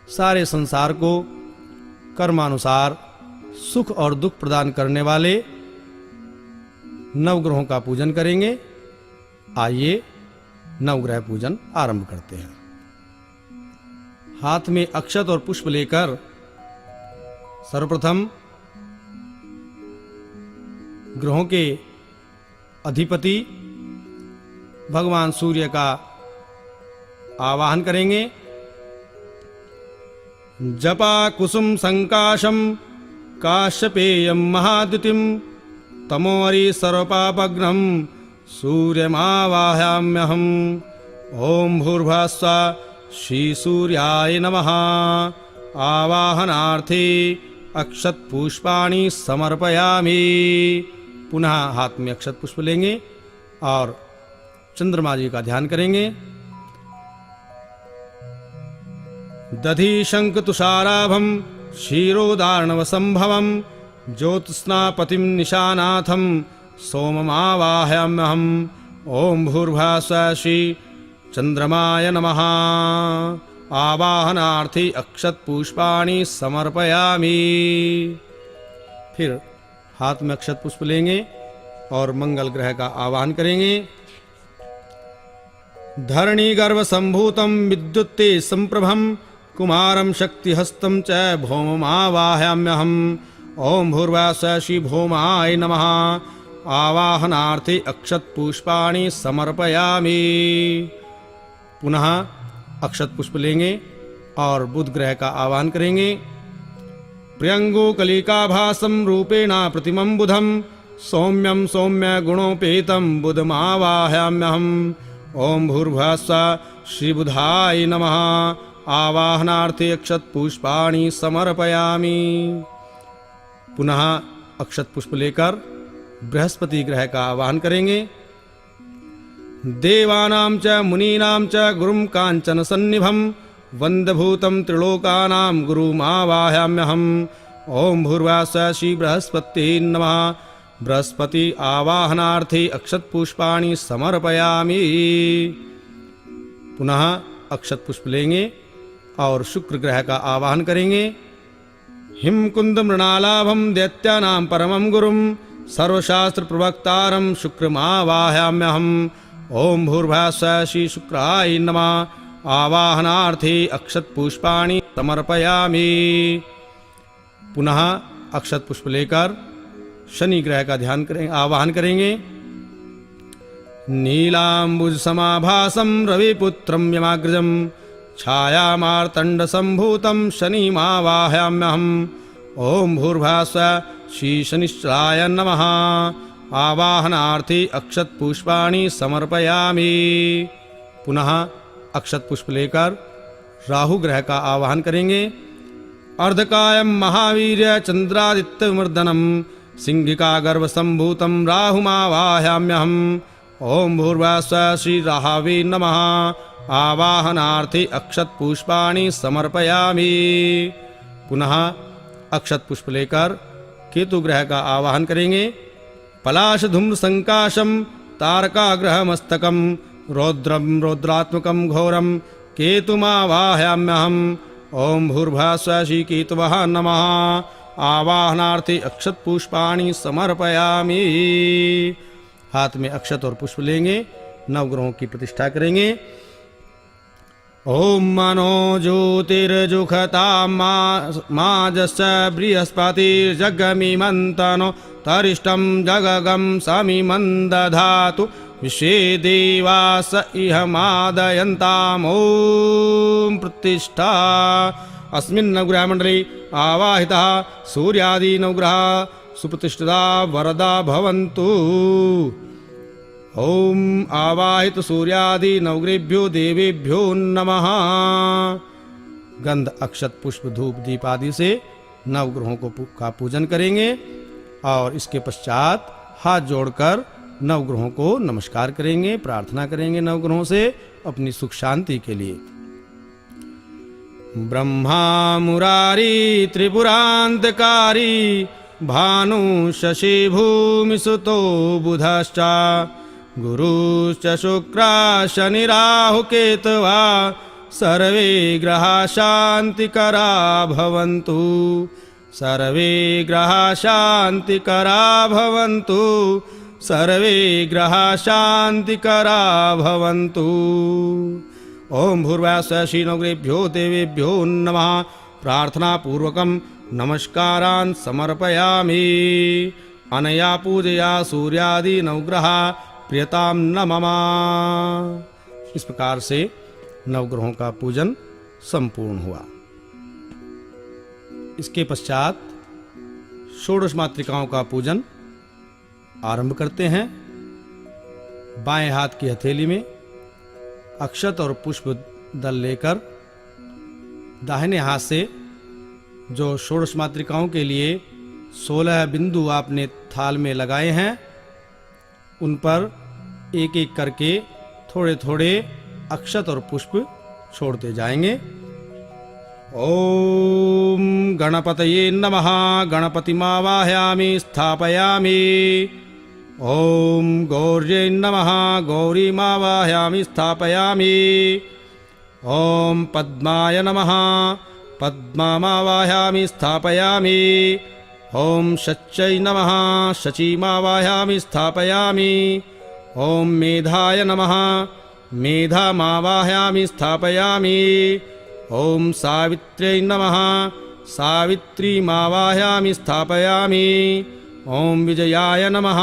सारे संसार को कर्मानुसार सुख और दुख प्रदान करने वाले नवग्रहों का पूजन करेंगे। आइए नवग्रह पूजन आरंभ करते हैं। हाथ में अक्षत और पुष्प लेकर सर्वप्रथम ग्रहों के अधिपति भगवान सूर्य का आवाहन करेंगे। जपा कुसुम संकाशम काश्यपेयं महाद्युतिं तमोरि सर्वपापघ्नं सूर्यमावाहयाम्यहम्। ओम भूर्भुवस्सुवः श्रीसूर्याय नमः। आवाहनार्थे अक्षत पुष्पाणि समर्पयामि। पुनः हाथ में अक्षत पुष्प लेंगे और चंद्रमा जी का ध्यान करेंगे। दधि शंख तुषाराभं क्षीरोदार्णव संभवं ज्योत्स्नापतिं निशानाथं सोममावाहयाम्यहम्। ओम भूर्भुवस्सुवः श्री चंद्रमाय नमः। आवाहनार्थे अक्षत पुष्पाणि समर्पयामि। फिर हाथ में अक्षत पुष्प लेंगे और मंगल ग्रह का आवाहन करेंगे। धरणी गर्भ संभूतम विद्युत्ते संप्रभम कुमारम शक्तिहस्तं च भौममावाहयाम्यहम्। ओम भूर्भुवः श्री भौमाय नमः। आवाहनार्थे अक्षत पुष्पाणि समर्पयामि। पुनः अक्षत पुष्प लेंगे और बुध ग्रह का आवाहन करेंगे। प्रियंगो कलिकाभासं रूपेण प्रतिमं बुधं सौम्यं सौम्य गुणोपेतं बुधमावाहयाम्यहम्। ओम भूर्भुवः श्री बुधाय नमः। आवाहनार्थे अक्षत पुष्पाणि समर्पयामि। पुनः अक्षत पुष्प लेकर बृहस्पति ग्रह का आवाहन करेंगे। देवानां च मुनीनां च गुरुं कांचन सन्निभं वंदभूतं त्रिलोकानां गुरुमावाहयाम्यहम्। ओम भूर्भुवः श्री बृहस्पते नमः। बृहस्पति आवाहनार्थे अक्षत पुष्पाणि समर्पयामि। पुनः अक्षत पुष्प लेंगे और शुक्र ग्रह का आवाहन करेंगे। हिमकुंद मृणालाभं दैत्यानां परमं गुरुं सर्वशास्त्र प्रवक्तारं शुक्रमावाहयाम्यहम्। ओम भूर्भुवः श्री शुक्राय नमः। आवाहनार्थे अक्षत पुष्पाणि समर्पयामि। पुनः अक्षत पुष्प लेकर शनि ग्रह का आवाहन करेंगे। नीलांबुज समाभासं रविपुत्रं यमाग्रजं छायामार्तंड संभूतं शनिमावाहयाम्यहम्। ओम भूर्भुवः श्री शनिश्चराय नमः। आवाहनार्थे अक्षत पुष्पाणि समर्पयामि। पुनः अक्षत पुष्प लेकर राहु ग्रह का आवाहन करेंगे। अर्धकायं महावीर्य चंद्रादित्यमर्दनम सिंहिका गर्भ संभूतं राहुमावाहयाम्यहम्। ओम भूर्भुवः श्री राहवे नमः। आवाहनार्थे अक्षत पुष्पाणि समर्पयामि। पुनः अक्षत पुष्प लेकर केतु ग्रह का आवाहन करेंगे। पलाश धूम्र संकाशम तारकाग्रह मस्तकम रौद्रम रौद्रात्मकम घोरम केतुमावाहयाम्यहम्। ओम भूर्भुवः श्री केतवः नमः। आवाहनार्थे अक्षत पुष्पाणि समर्पयामि। हाथ में अक्षत और पुष्प लेंगे, नवग्रहों की प्रतिष्ठा करेंगे। ओम मनो ज्योतिर्जुखता माजस्य बृहस्पतिर्जगमिमन्तनो तरिष्टं जगगं समिमं दधातु विश्वे देवास इह मादयन्ताम्। ओम प्रतिष्ठा। अस्मिन् नवग्रह मंडले आवाहितः सूर्यादि नवग्रह सुप्रतिष्ठिता वरदा भवन्तु। ओम आवाहित सूर्यादि नवग्रहेभ्यो देवेभ्यो नमः। गंध अक्षत पुष्प धूप दीप आदि से नवग्रहों का पूजन करेंगे और इसके पश्चात हाथ जोड़कर नवग्रहों को नमस्कार करेंगे, प्रार्थना करेंगे नवग्रहों से अपनी सुख शांति के लिए। ब्रह्मा मुरारी त्रिपुरांतकारी भानु शशि भूमि सुतो बुधश्च गुरुश्च शुक्रा शनि राहु केतवा सर्वे ग्रहा शांतिकरा भवन्तु। सर्वे ग्रहा शांतिकरा भवन्तु। सर्वे ग्रहा शांतिकरा भवन्तु। ओम भूर्भुवः श्री नवग्रहेभ्यो देवेभ्यो नमः। प्रार्थना पूर्वकं नमस्कारान् समर्पयामि। अनया पूजया सूर्यादि नवग्रह प्रियतां न मम। इस प्रकार से नवग्रहों का पूजन संपूर्ण हुआ। इसके पश्चात षोडश मातृकाओं का पूजन आरंभ करते हैं। बाएं हाथ की हथेली में अक्षत और पुष्प दल लेकर दाहिने हाथ से जो षोडश मातृकाओं के लिए 16 बिंदु आपने थाल में लगाए हैं उन पर एक एक करके थोड़े थोड़े अक्षत और पुष्प छोड़ते जाएंगे। ओम गणपतये नमः। गणपतिमावाहयामि स्थापयामि। ओम गौर्यै नमः। गौरीमावाहयामि स्थापयामि। ओम पद्माय नमः। पद्मामावाहयामि स्थापयामि। ॐ शच्यै नमः शचीमावाहयामि स्थापयामि। ॐ मेधाय नमः मेधामावाहयामि स्थापयामि। ॐ सावित्र्यै नमः सावित्रीमावाहयामि स्थापयामि। ॐ विजयाय नमः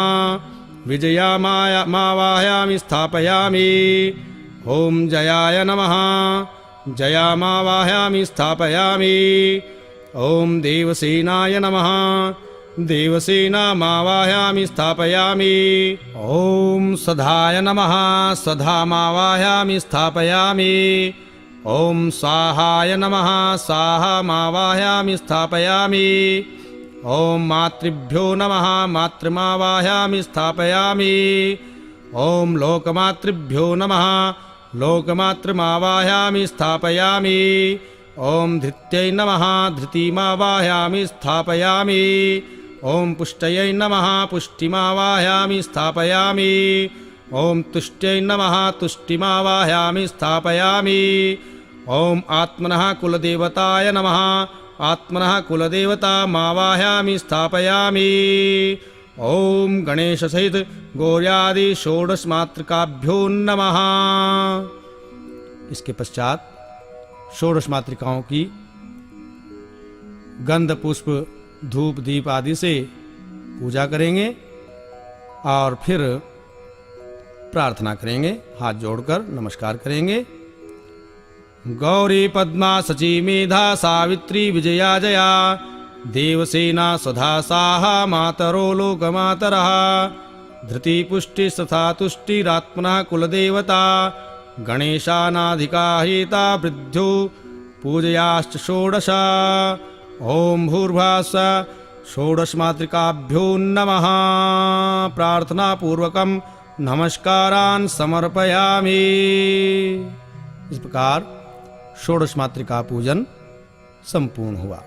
विजयामावाहयामि स्थापयामि। ॐ जयाय नमः जयामावाहयामि स्थापयामि। ॐ देवसेनाय नमः देवसेनामावाहयामि स्थापयामि। ॐ सधाय नमः सधामावाहयामि स्थापयामि। ॐ स्वाहाय नमः स्वाहामावाहयामि स्थापयामि। ॐ मातृभ्यो नमः मातृमावाहयामि स्थापयामि। ॐ लोकमातृभ्यो नमः लोकमातृमावाहयामि स्थापयामि। ॐ धृत्यै नमः धृतिमावाहयामि स्थापयामि। ॐ पुष्टयै नमः पुष्टिमावाहयामि स्थापयामि। ॐ तुष्ट्यै नमः तुष्टिमावाहयामि स्थापयामि। ॐ आत्मनः कुलदेवताय नमः आत्मनः कुलदेवतामावाहयामि स्थापयामि। ॐ गणेश सहित गौर्यादि षोडश मातृकाभ्यो नमः। इसके पश्चात षोडश मातृकाओं की गंध पुष्प धूप दीप आदि से पूजा करेंगे और फिर प्रार्थना करेंगे। हाथ जोड़कर नमस्कार करेंगे। गौरी पद्मा सची मेधा सावित्री विजया जया देवसेना सदा साहा मातरो लोकमातरः धृति पुष्टि तथा तुष्टिरात्मनः कुलदेवता गणेशानाधिका हेता वृद्धो पूजयाश्च षोडश। ॐ भूर्भुवः षोडश मातृकाभ्यो नमः। प्रार्थना पूर्वकं नमस्कारान् समर्पयामि। इस प्रकार षोडश मातृका पूजन संपूर्ण हुआ।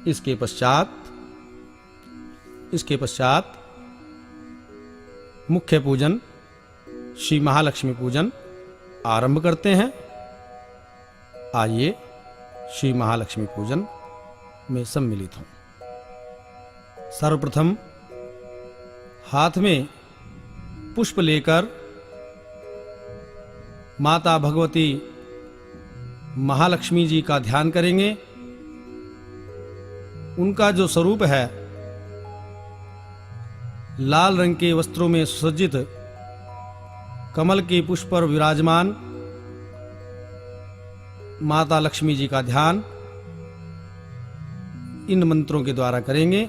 इसके पश्चात मुख्य पूजन श्री महालक्ष्मी पूजन आरंभ करते हैं। आइए श्री महालक्ष्मी पूजन में सम्मिलित हों। सर्वप्रथम हाथ में पुष्प लेकर माता भगवती महालक्ष्मी जी का ध्यान करेंगे। उनका जो स्वरूप है लाल रंग के वस्त्रों में सुसज्जित कमल के पुष्प पर विराजमान माता लक्ष्मी जी का ध्यान इन मंत्रों के द्वारा करेंगे।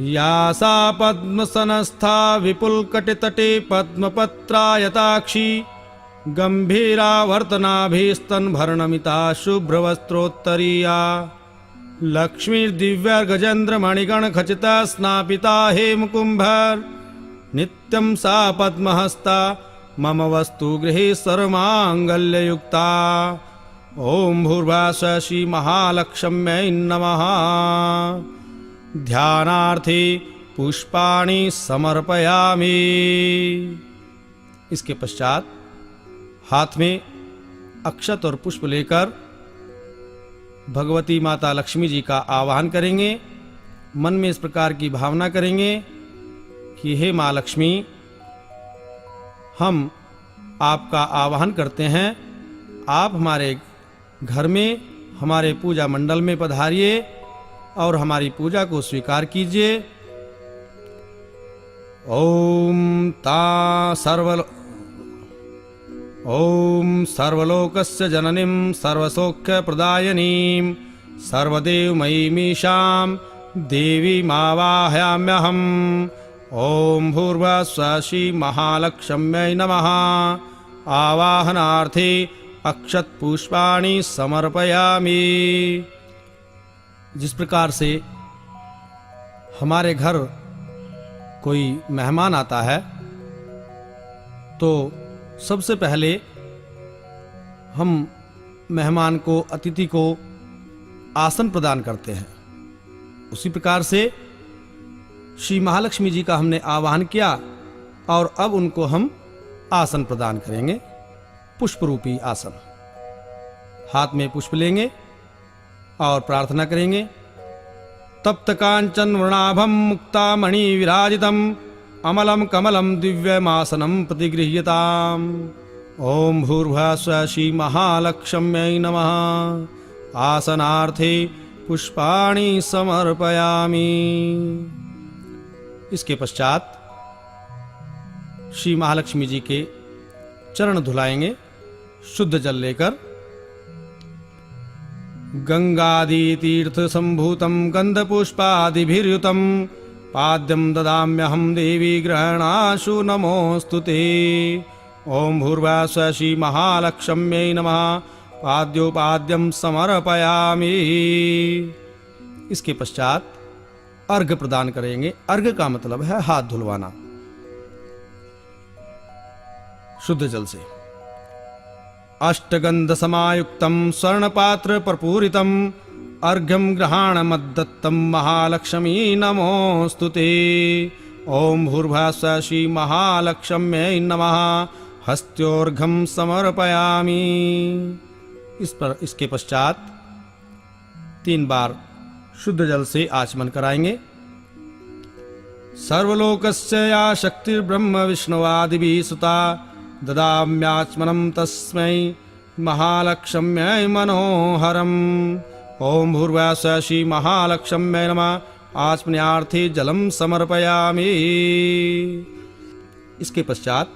या सा पद्मसनस्था विपुलकटितटे पद्मपत्रायताक्षी गंभीरावर्तनाभिस्तनभरणमिता शुभ्रवस्त्रोत्तरीया लक्ष्मीर्दिव्यर्गजेन्द्रमणिगणखचिता स्नापिता हेमकुम्भर नित्यं सा पद्महस्ता मम वस्तु गृहे सर्वमाङ्गल्ययुक्ता। ॐ भूर्भुवः श्री महालक्ष्म्यै नमः। ध्यानार्थे पुष्पाणि समर्पयामि। इसके पश्चात हाथ में अक्षत और पुष्प लेकर भगवती माता लक्ष्मी जी का आवाहन करेंगे। मन में इस प्रकार की भावना करेंगे कि हे माँ लक्ष्मी, हम आपका आवाहन करते हैं। आप हमारे घर में हमारे पूजा मंडल में पधारिए और हमारी पूजा को स्वीकार कीजिए। ॐ सर्वलोकस्य जननीं सर्वसौख्यप्रदायिनीं सर्वदेवमयीमीशां देवीमावाहयाम्यहम्। ॐ भूर्भुवः श्री महालक्ष्म्यै नमः। आवाहनार्थे अक्षतपुष्पाणि समर्पयामि। जिस प्रकार से हमारे घर कोई मेहमान आता है तो सबसे पहले हम मेहमान को अतिथि को आसन प्रदान करते हैं, उसी प्रकार से श्री महालक्ष्मी जी का हमने आवाहन किया और अब उनको हम आसन प्रदान करेंगे, पुष्प रूपी आसन। हाथ में पुष्प लेंगे, और प्रार्थना करेंगे। तप्त कांचन वर्णाभम मुक्तामणि विराजितम अमलम कमलम दिव्यमासनम प्रतिगृह्यताम्। ओम भूर्भुवः स्वः श्री महालक्ष्म्यै नमः। आसनार्थे पुष्पाणि समर्पयामि। इसके पश्चात श्री महालक्ष्मी जी के चरण धुलाएंगे शुद्ध जल लेकर। गंगादि तीर्थ संभूतम गंधपुष्पादिभिर्युतम पाद्यम ददाम्यहं देवी ग्रहणाशु नमोस्तुते। ओम भूर्भुवः स्वः श्री महालक्ष्म्यै नमः। पाद्योपाद्यम समर्पयामि। इसके पश्चात अर्घ्य प्रदान करेंगे। अर्घ्य का मतलब है हाथ धुलवाना शुद्ध जल से। अष्टगंध समायुक्तम स्वर्णपात्र प्रपूरितम अर्घ्यम गृहाणमद्दत्तम महालक्ष्मी नमोस्तुते। ओम भूर्भुवः स्वः श्री महालक्ष्म्यै नमः। हस्त्योर्घ्यम समर्पयामि। इसके पश्चात 3 बार शुद्ध जल से आचमन कराएंगे। सर्वलोकस्य या शक्तिर्ब्रह्म विष्णुवादिभिः सुता ददाम्याचमनं तस्मै महालक्ष्म्यै मनोहरम्। ओम भूर्भुवः स्वः श्री महालक्ष्म्यै नमः। आचमनार्थे जलम समर्पयामि। इसके पश्चात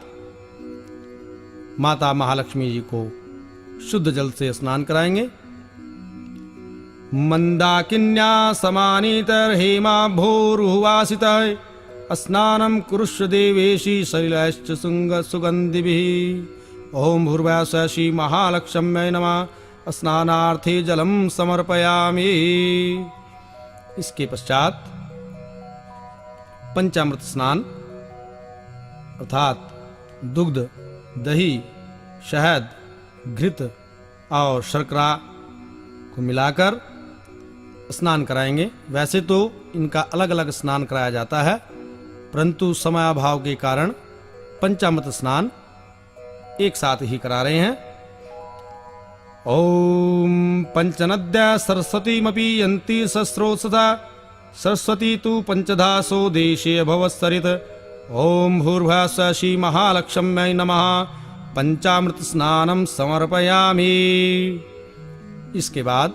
माता महालक्ष्मी जी को शुद्ध जल से स्नान कराएंगे। मंदाकिन्या समानीतर्हेमाभूर्हुवासित स्नानं कुरुष्व देवेशी सलिलश्च सुगन्धिभिः। ओम भूर्भुवः स्वः श्री महालक्ष्म्यै नमः। स्नानार्थे जलम समर्पयामि। इसके पश्चात पंचामृत स्नान अर्थात दुग्ध, दही, शहद, घृत और शर्करा को मिलाकर स्नान कराएंगे। वैसे तो इनका अलग अलग स्नान कराया जाता है, परंतु समयाभाव के कारण पंचामृत स्नान एक साथ ही करा रहे हैं। ओम पंचनद्या सरस्वतीमपि यन्ति सस्रोत्सथा सरस्वती तु पंचधासो देशे अभवत्सरित। ओम भूर्भुवः स्वः श्री महालक्ष्म्यै नमः। पंचामृत स्नानम समर्पयामि। इसके बाद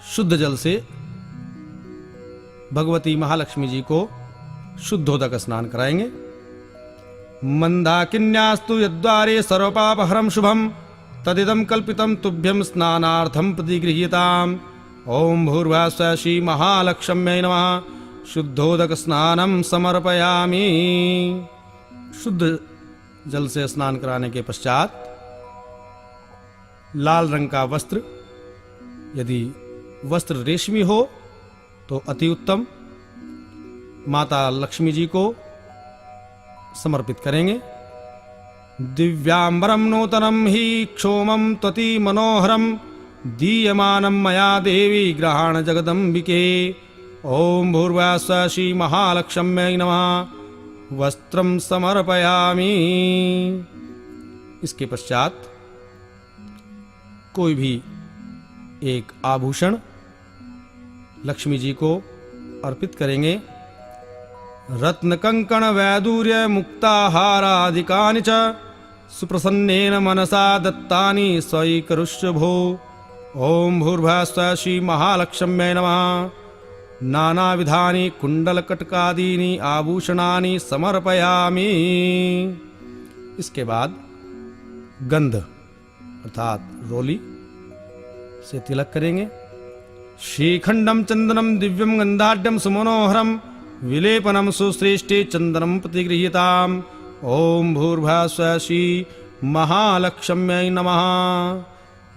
शुद्ध जल से भगवती महालक्ष्मी जी को शुद्धोदक स्नान कराएंगे। मंदाकिन्यास्तु यद्वारे सर्वपापहरं शुभम तदिदं कल्पितं तुभ्यं स्नानार्थं प्रतिगृह्यताम्। ओम भूर्भुवः स्वः श्री महालक्ष्म्यै नमः। शुद्धोदक स्नानम समर्पयामि। शुद्ध जल से स्नान कराने के पश्चात लाल रंग का वस्त्र, यदि वस्त्र रेशमी हो तो अति उत्तम, माता लक्ष्मी जी को समर्पित करेंगे। दिव्यांबरम नूतनम हि क्षोमम त्वति मनोहरम दीयमानं मया देवी ग्रहाण जगदम्बिके। ओम भूर्भुवः स्वः श्री महालक्ष्म्यै नमः। वस्त्रम समर्पयामि। इसके पश्चात कोई भी एक आभूषण लक्ष्मी जी को अर्पित करेंगे। रत्न कंकण वैदूर्य मुक्ताहारादिकानि च सुप्रसन्नेन मनसा दत्तानि स्वैकरुष्य भो। ओम भूर्भुवः स्वः श्री महालक्ष्म्यै नमः। नानाविधानि कुंडलकटकादीनि आभूषणानि समर्पयामि। इसके बाद गंध अर्थात रोली से तिलक करेंगे। श्रीखंडम चंदनम दिव्यम गंधाढ्यम सुमनोहरम विलेपनम सुश्रेष्ठे चंदनम प्रतिगृह्यताम्। ओम भूर्भुवः स्वः श्री महालक्ष्म्यै नमः।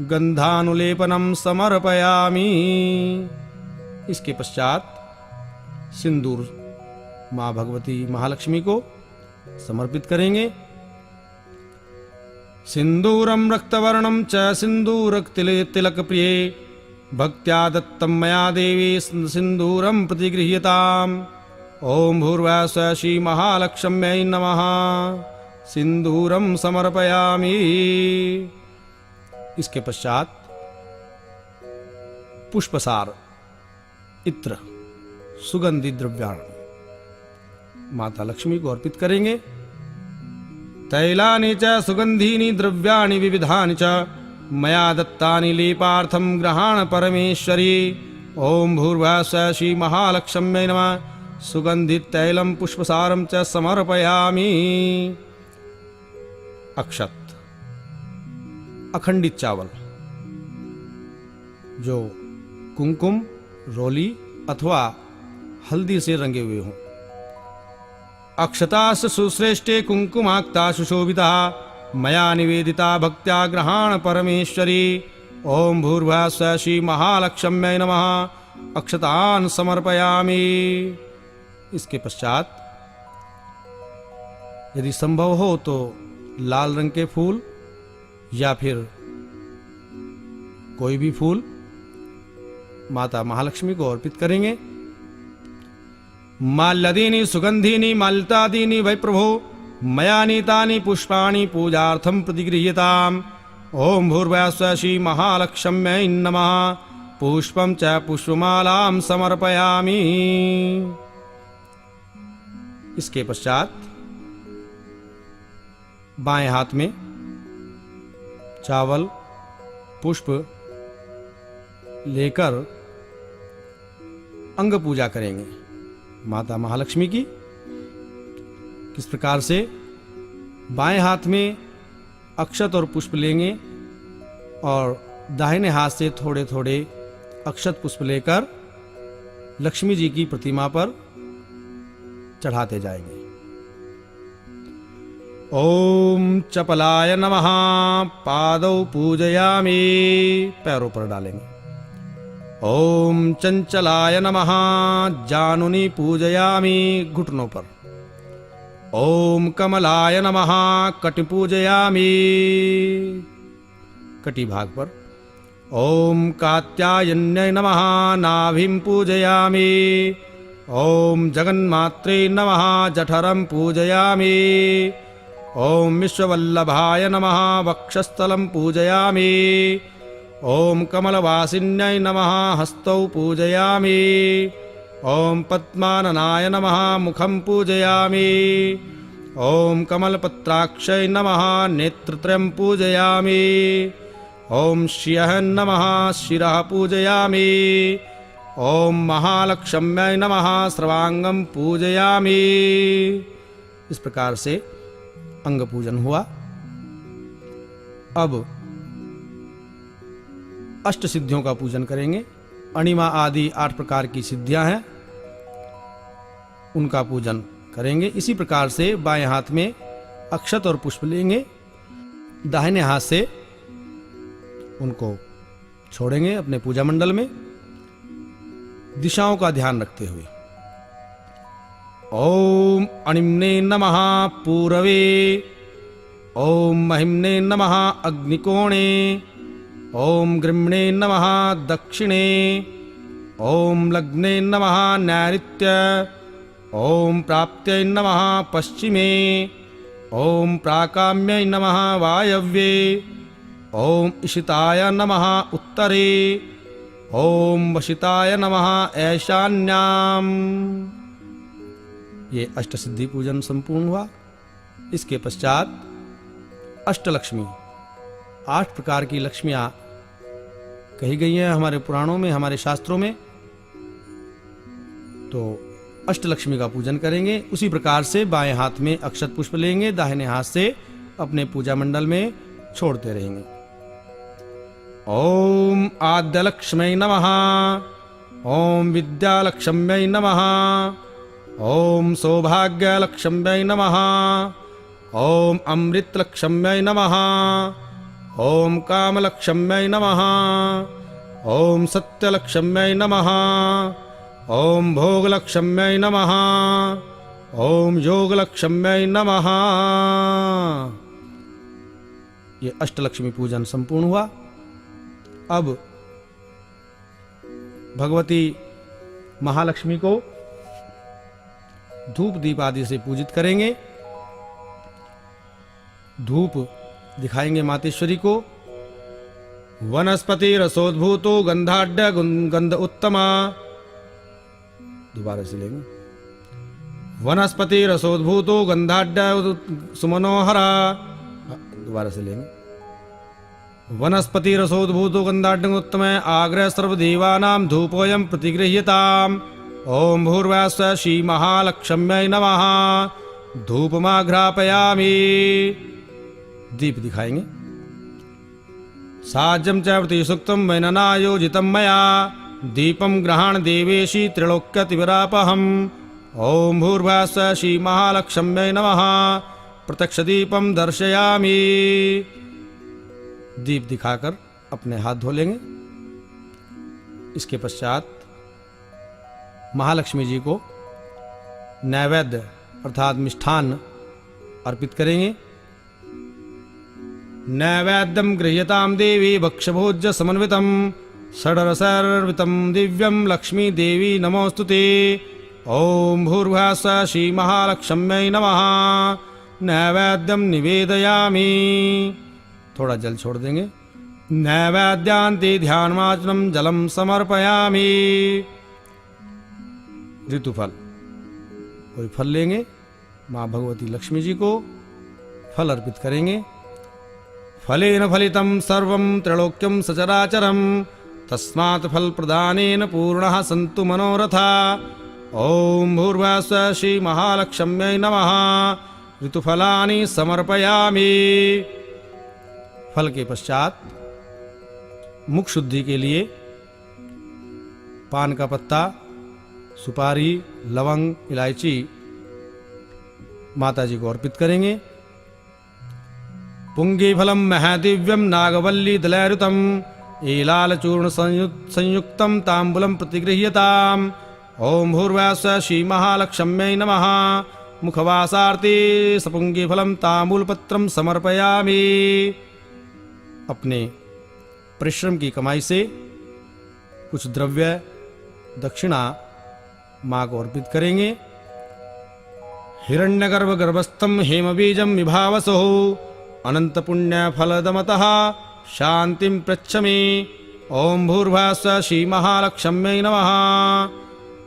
गंधानुलेपनम समर्पयामि। इसके पश्चात सिंदूर मां भगवती महालक्ष्मी को समर्पित करेंगे। सिंदूरम रक्तवर्णम च सिंदूरतिलक प्रिये भक्त्या दत्तं मया देवी सिंदूरम प्रतिगृह्यताम्। ओम भूर्भुवः स्वः श्री महालक्ष्म्यै नमः। सिंदूरम समर्पयामि। इसके पश्चात पुष्पसार इत्र सुगंधि द्रव्याणि माता लक्ष्मी को अर्पित करेंगे। तैलानि च सुगंधीनि द्रव्याणि विविधानि च मया दत्तानि लेपार्थं गृहाण परमेश्वरी। ओम भूर्भुवः स्वः श्री महालक्ष्म्यै नमः। सुगंधित तैलम पुष्पसारम च समर्पयामि। अक्षत अखंडित चावल जो कुमकुम, रोली अथवा हल्दी से रंगे हुए हों। अक्षतास सुश्रेष्ठे कुंकुमाक्ता सुशोभिता मया निवेदिता भक्त्या गृहाण परमेश्वरी। ओम भूर्भुवः स्वः श्री महालक्ष्म्यै नमः। अक्षतान् समर्पयामि। इसके पश्चात यदि संभव हो तो लाल रंग के फूल या फिर कोई भी फूल माता महालक्ष्मी को अर्पित करेंगे। माल्यदीनि सुगंधीनि माल्यतादीनि वै प्रभो मया नीतानि पुष्पाणि पूजार्थं प्रतिगृह्यताम्। ओम भूर्भुवः स्वः श्री महालक्ष्म्यै नमः। पुष्पं च पुष्पमालां समर्पयामि। इसके पश्चात बाएं हाथ में चावल पुष्प लेकर अंग पूजा करेंगे माता महालक्ष्मी की। किस प्रकार से? बाएं हाथ में अक्षत और पुष्प लेंगे और दाहिने हाथ से थोड़े थोड़े अक्षत पुष्प लेकर लक्ष्मी जी की प्रतिमा पर चढ़ाते जाएंगे। ओम चपलाय नमः। पादौ पूजयामि, पैरों पर डालेंगे। ओम चंचलाय नमः। जानुनी पूजयामि, घुटनों पर। ओम कमलाय नमः। कटि पूजयामि, कटि भाग पर। ओम कात्यायन्यै नमः। नाभिं पूजयामि। ओम जगन्मात्रे नमः। जठरं पूजयामि। ओम विश्ववल्लभाय नमः। वक्षस्थलं पूजयामि। ओम कमलवासिन्यै नमः। हस्तौ पूजयामि। ओम पद्माननाय नमः। मुखं पूजयामि। ओम कमलपत्राक्षै नमः। नेत्रत्रयं पूजयामि। ओम श्रियः नमः। शिरः पूजयामि। ओम महालक्ष्म्यै नमः। सर्वांगं पूजयामि। इस प्रकार से अंग पूजन हुआ। अब अष्ट सिद्धियों का पूजन करेंगे। अणिमा आदि 8 प्रकार की सिद्धियां हैं, उनका पूजन करेंगे। इसी प्रकार से बाएं हाथ में अक्षत और पुष्प लेंगे, दाहिने हाथ से उनको छोड़ेंगे अपने पूजा मंडल में, दिशाओं का ध्यान रखते हुए। ओम अणिम्ने नमः पूरवे। ओम महिम्ने नमः अग्निकोणे। ओम गृह्णे नमः दक्षिणे। ओम लग्ने नमः नैऋत्य। ओम प्राप्त्यै नमः पश्चिमे। ओम प्राकाम्यै नमः वायव्ये। ओम इशिताय नमः उत्तरे। ओम वशिताय नमः ईशान्याम्। ये अष्टसिद्धि पूजन संपूर्ण हुआ। इसके पश्चात अष्टलक्ष्मी, 8 प्रकार की लक्ष्मियां कही गई हैं हमारे पुराणों में, हमारे शास्त्रों में। तो अष्टलक्ष्मी का पूजन करेंगे। उसी प्रकार से बाएं हाथ में अक्षत पुष्प लेंगे, दाहिने हाथ से अपने पूजा मंडल में छोड़ते रहेंगे। ओम आद्यलक्ष्म्यै नमः। ओम विद्यालक्ष्म्यै नमः। ओम सौभाग्यलक्ष्म्यै नमः। ओम अमृतलक्ष्म्यै नमः। ओम कामलक्ष्म्यै नमः। ओम सत्यलक्ष्म्यै नमः। ओम भोगलक्ष्म्यै नमः। ओम योगलक्ष्म्यै नमः। ये अष्टलक्ष्मी पूजन संपूर्ण हुआ। अब भगवती महालक्ष्मी को धूप दीप आदि से पूजित करेंगे। धूप दिखाएंगे मातेश्वरी को, वनस्पतिरसोद्भूतो गंधाढ्य गंध उत्तमा। दोबारा से लेंगे। वनस्पतिरसोद्भूतो गंधाढ्य सुमनोहरा। दोबारा से लेंगे। वनस्पतिरसोद्भूतो गंधाढ्योत्तम आग्रह सर्वदेवानां धूपोऽयं प्रतिगृह्यताम्। ओम भूर्भुवः श्री महालक्ष्म्यै नमः। धूपमाघ्रापयामि। दीप दिखाएंगे। साज्यं च प्रतिसुक्तं वैननायोजितं मया दीपं ग्रहाण देवेशी त्रिलोक्यतिविरापहम्। ओम भूर्भुवः श्री महालक्ष्म्यै नमः। प्रत्यक्ष दीपम दर्शयामि। दीप दिखाकर अपने हाथ धो लेंगे। इसके पश्चात महालक्ष्मी जी को नैवेद्य अर्थात मिष्ठान अर्पित करेंगे। नैवेद्यम गृह्यतां देवी भक्ष्यभोज्य समन्वितं षडरसर्वितं दिव्यं लक्ष्मी देवी नमोस्तुते। ओम भूर्भुवः श्री महालक्ष्म्यै नमः। नैवेद्यम निवेदयामि। थोड़ा जल छोड़ देंगे। नैवेद्यांते ध्यानमाचनम जलम समर्पयामि। ऋतुफल कोई फल लेंगे। माँ भगवती लक्ष्मी जी को फल अर्पित करेंगे। फलेन फलितं सर्वं त्रैलोक्यं सचराचरं तस्मात् फल प्रदानेन पूर्णः सन्तु मनोरथा। ओम भूर्भुवः श्री महालक्ष्म्यै नमः। ऋतुफलानि समर्पयामि। फल के पश्चात मुख शुद्धि के लिए पान का पत्ता, सुपारी, लवंग, इलायची माता जी को अर्पित करेंगे। पुंगी फलम महादिव्यम नागवल्ली दलैरुतम एलालचूर्ण संयुक्तम तांबूलम प्रतिगृह्यताम्। ओम भूर्भुवः श्री महालक्ष्म्यै नमः। मुखवासार्थे सपुंगी फलम तांबूलपत्रम समर्पयामि। अपने परिश्रम की कमाई से कुछ द्रव्य दक्षिणा माँ को अर्पित करेंगे। हिरण्यगर्भ गर्भस्थम हेमबीजम विभावसो अनंत पुण्य फलदमतः शांतिं पृच्छमि। ओम भूर्भुवः श्री महालक्ष्म्यै नमः।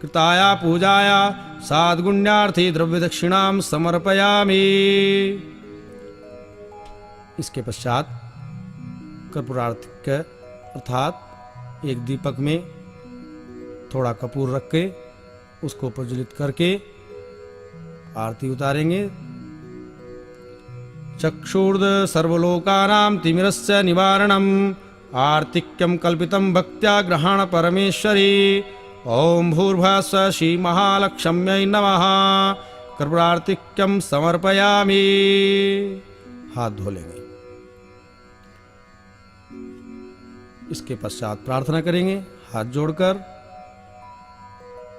कृताया पूजाया साद्गुण्यार्थी द्रव्य दक्षिणां समर्पयामि। इसके पश्चात कर्पूरार्तिक अर्थात एक दीपक में थोड़ा कपूर रख के उसको प्रज्वलित करके आरती उतारेंगे। चक्षुर्द सर्वलोकानां तिमिरस्य निवारणम् आर्तिक्यं कल्पितं भक्त्या ग्रहण परमेश्वरी। ओम भूर्भुवः श्री महालक्ष्म्यै नमः। कर्पूरार्तिक्यं समर्पयामि। हाथ धो लेंगे। इसके पश्चात प्रार्थना करेंगे हाथ जोड़कर।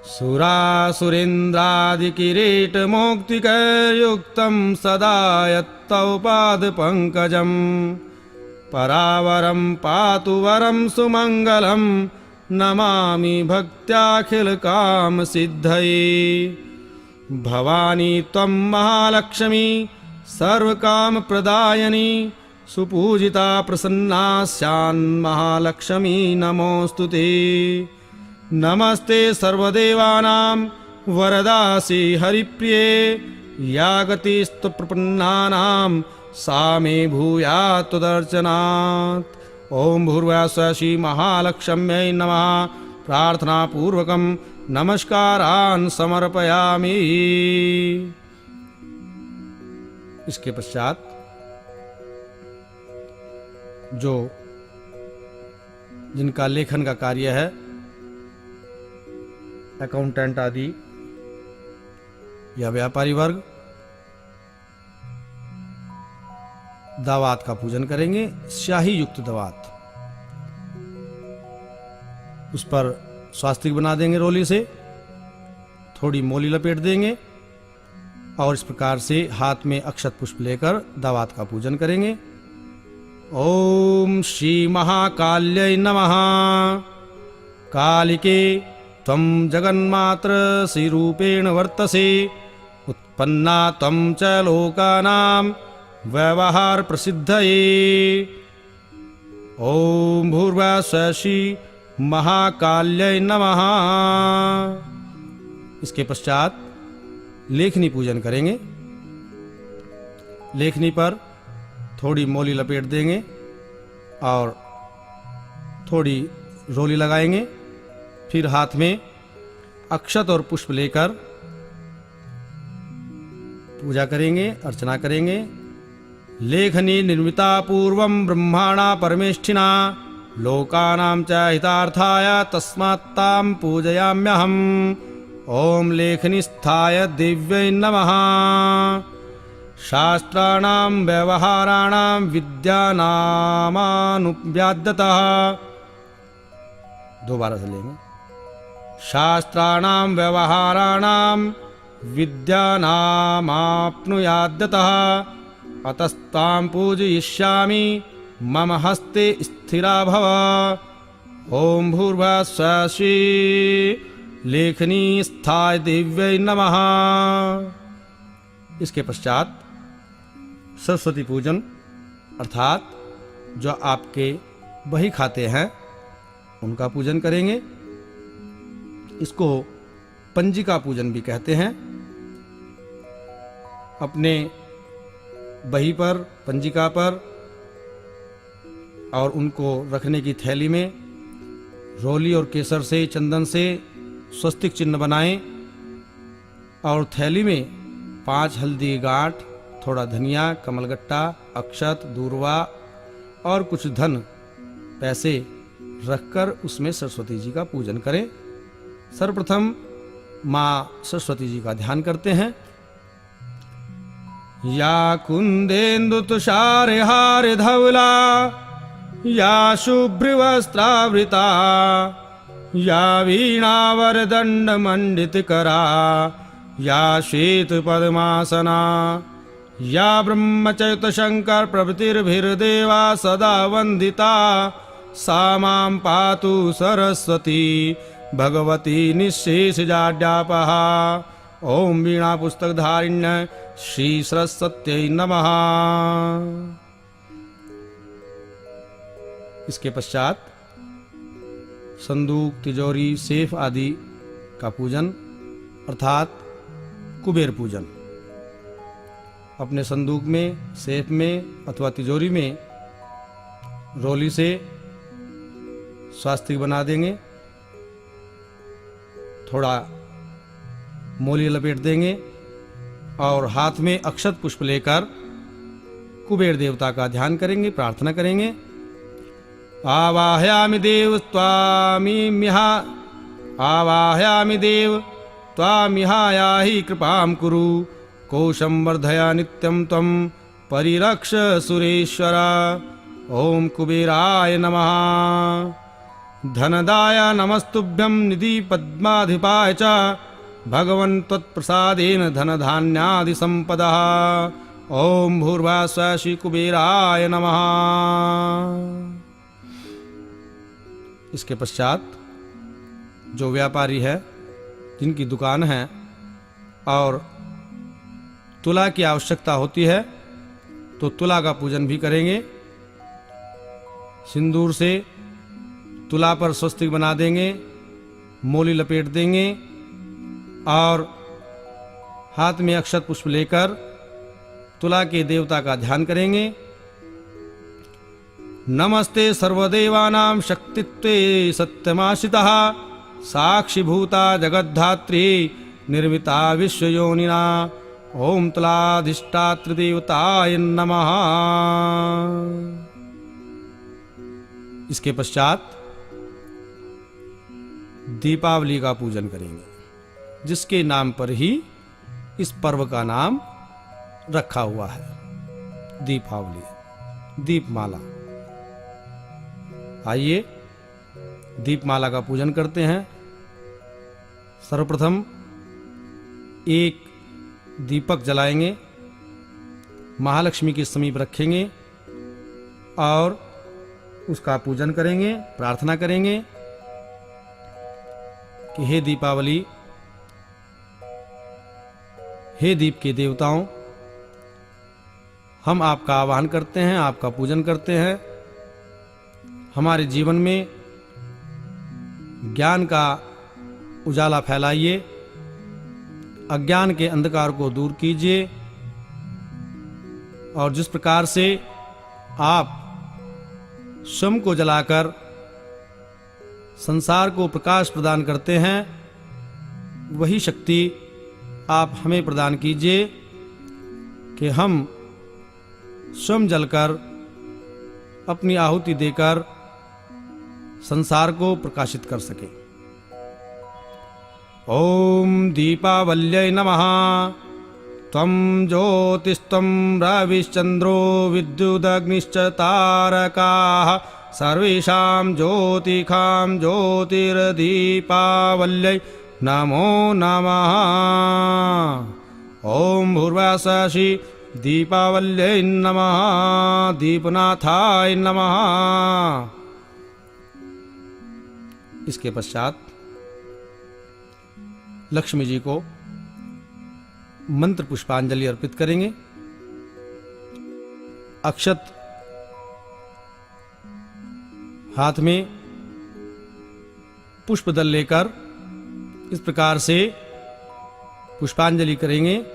सुरासुरेन्द्रादिकिरीट मोक्तिकैर्युक्तं सदा यत्तौ पादपङ्कजं परावरं पातु वरं सुमङ्गलं नमामि भक्त्याखिलकामसिद्धये। भवानी त्वं महालक्ष्मी सर्वकामप्रदायिनी सुपूजिता प्रसन्ना स्यान् महालक्ष्मी नमोस्तुते। नमस्ते सर्वदेवानां वरदासि हरिप्रिये या गतिस्तुप्रपन्नानां सा मे भूयात् त्वदर्चनात्। ओम भूर्भुवः श्री महालक्ष्म्यै नमः। प्रार्थना पूर्वकं नमस्कारान् समर्पयामि। इसके पश्चात जो जिनका लेखन का कार्य है, अकाउंटेंट आदि या व्यापारी वर्ग, दावात का पूजन करेंगे। स्याही युक्त दावात, उस पर स्वास्तिक बना देंगे रोली से, थोड़ी मोली लपेट देंगे और इस प्रकार से हाथ में अक्षत पुष्प लेकर दावात का पूजन करेंगे। ओम श्री महाकाल्यै नमः। कालिके त्वं जगन्मातृ रूपेण वर्तसे उत्पन्ना त्वं च लोकानां व्यवहार प्रसिद्धये। ओम भूर्भुवः स्वः श्री महाकाल्यै नमः। इसके पश्चात लेखनी पूजन करेंगे। लेखनी पर थोड़ी मोली लपेट देंगे और थोड़ी रोली लगाएंगे। फिर हाथ में अक्षत और पुष्प लेकर पूजा करेंगे, अर्चना करेंगे। लेखनी निर्मिता पूर्वं ब्रह्माणा परमेष्ठिना लोकानां च हितार्थाय तस्मात् तां पूजयाम्यहम्। ओम लेखनीस्थाय दिव्यै नमः। शास्त्राणां व्यवहाराणां विद्यानामानुव्याद्यतः। दोबारा से लेंगे। शास्त्राणां व्यवहाराणां विद्यानामाप्नुयाद्यतः अतस्तां पूजयिष्यामि मम हस्ते स्थिरा भव। ओम भूर्भुवः स्वः श्री लेखनीस्थाय दिव्यै नमः। इसके पश्चात सरस्वती पूजन अर्थात जो आपके बही खाते हैं उनका पूजन करेंगे। इसको पंजिका पूजन भी कहते हैं। अपने बही पर, पंजिका पर और उनको रखने की थैली में रोली और केसर से, चंदन से स्वस्तिक चिन्ह बनाएं और थैली में 5 हल्दी गांठ, थोड़ा धनिया, कमलगट्टा, अक्षत, दूर्वा और कुछ धन पैसे रखकर उसमें सरस्वती जी का पूजन करें। सर्वप्रथम माँ सरस्वती जी का ध्यान करते हैं। या कुंदेन्दु तुषारहार धवला या शुभ्रवस्त्रावृता या वीणावरदंड मंडितकरा या श्वेत पद्मासना या ब्रह्मचयुत शंकर प्रभृतिर्भिर्देवा सदा वंदिता सा मां पातु सरस्वती भगवती निःशेषजाड्यापः। ओम वीणा पुस्तकधारिण्य श्री सरस्वत्यै नमः। इसके पश्चात संदूक, तिजोरी, सेफ आदि का पूजन अर्थात कुबेर पूजन। अपने संदूक में, सेफ में अथवा तिजोरी में रोली से स्वास्तिक बना देंगे। थोड़ा मोली लपेट देंगे और हाथ में अक्षत पुष्प लेकर कुबेर देवता का ध्यान करेंगे, प्रार्थना करेंगे। आवाहयामि देव त्वामिहायाहि कृपां कुरु कोशं वर्धया नित्यं त्वं परिरक्ष सुरेश्वर। ओम कुबेराय नमः। धनदाय नमस्तुभ्यं निधि पद्माधिपाय च भगवन् त्वत्प्रसादेन धनधान्यादि संपदः। ओम भूर्भुवः स्वः श्री कुबेराय नमः। इसके पश्चात जो व्यापारी है, जिनकी दुकान है और तुला की आवश्यकता होती है तो तुला का पूजन भी करेंगे। सिंदूर से तुला पर स्वस्तिक बना देंगे, मोली लपेट देंगे और हाथ में अक्षत पुष्प लेकर तुला के देवता का ध्यान करेंगे। नमस्ते सर्वदेवानां शक्तित्वे सत्यमाश्रितः साक्षिभूता जगद्धात्री निर्मिता विश्वयोनिना। ओम तुलाधिष्ठातृदेवताय नमः। इसके पश्चात दीपावली का पूजन करेंगे, जिसके नाम पर ही इस पर्व का नाम रखा हुआ है, दीपावली, दीपमाला। आइए दीपमाला का पूजन करते हैं। सर्वप्रथम एक दीपक जलाएंगे, महालक्ष्मी के समीप रखेंगे और उसका पूजन करेंगे, प्रार्थना करेंगे कि हे दीपावली, हे दीप के देवताओं, हम आपका आह्वान करते हैं, आपका पूजन करते हैं हमारे जीवन में ज्ञान का उजाला फैलाइए, अज्ञान के अंधकार को दूर कीजिए और जिस प्रकार से आप स्वयं को जलाकर संसार को प्रकाश प्रदान करते हैं, वही शक्ति आप हमें प्रदान कीजिए कि हम स्वयं जलकर अपनी आहुति देकर संसार को प्रकाशित कर सके। ओम दीपावल्यै नमः। त्वं ज्योतिस्त्वं रविश्चन्द्रो विद्युदग्निश्च तारकाः सर्वेषां ज्योतिखां ज्योतिर्दीपावल्यै नमो नमः। ओम भूर्भुवस्सुः दीपावल्यै नमः। दीपनाथाय नमः। इसके पश्चात लक्ष्मी जी को मंत्र पुष्पांजलि अर्पित करेंगे। अक्षत हाथ में पुष्पदल लेकर इस प्रकार से पुष्पांजलि करेंगे।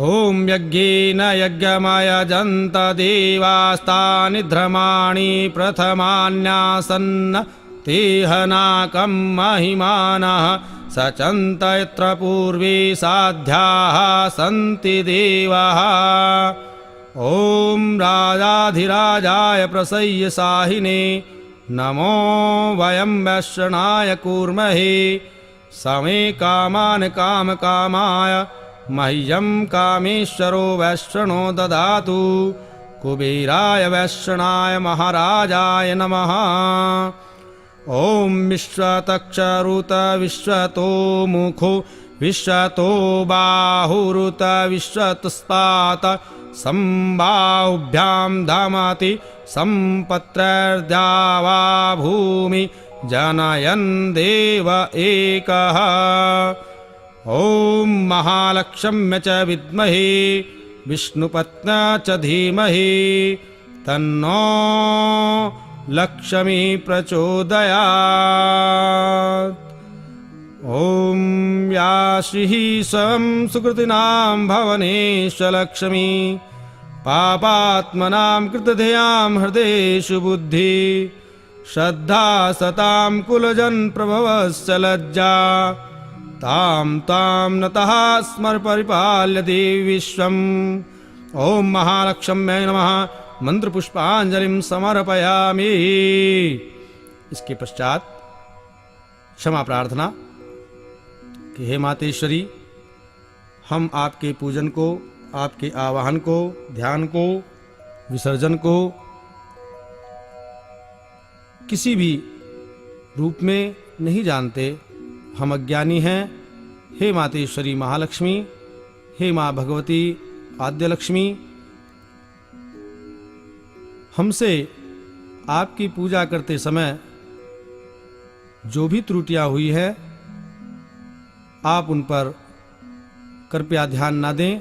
ओम यज्ञेन यज्ञमयजन्त देवास्तानि ध्रमाणि प्रथमान्यासन्न तेहनाकं महिमानः सचन्त यत्र पूर्वे साध्याः सन्ति देवाः। ओम राजाधिराजाय प्रसह्य साहिने नमो वयं वैष्णवाय कूर्महे। समे कामान् कामकामाय मह्यं कामेश्वरो वैष्णो ददातु। कुबेराय वैष्णवाय महाराजाय नमः। ओम विश्वतक्षरुत विश्वतो मुखो विश्वतो बाहुरुत विश्वतस्पात संबाहुभ्यां धामति संपत्रर्द्यावा भूमि जनयन् देव एकः। ओम महालक्ष्म्य च विद्महे विष्णुपत्न्या च धीमहि तन्नो लक्ष्मी प्रचोदयात्। ओम या श्रीः स्वयं सुकृतिनां भवनेश लक्ष्मी पापात्मनां कृतधियां हृदयेषु बुद्धि श्रद्धा सतां कुलजन प्रभवस्य लज्जा तां तां नतः स्मर परिपाल्य देवी विश्वम्। ओम महालक्ष्म्यै नमः। मंत्र पुष्पांजलिं समर्पयामि। इसके पश्चात क्षमा प्रार्थना कि हे मातेश्वरी, हम आपके पूजन को, आपके आवाहन को, ध्यान को, विसर्जन को किसी भी रूप में नहीं जानते। हम अज्ञानी हैं। हे मातेश्वरी महालक्ष्मी, हे माँ भगवती आद्य लक्ष्मी, हमसे आपकी पूजा करते समय जो भी त्रुटियां हुई है, आप उन पर कृपया ध्यान ना दें,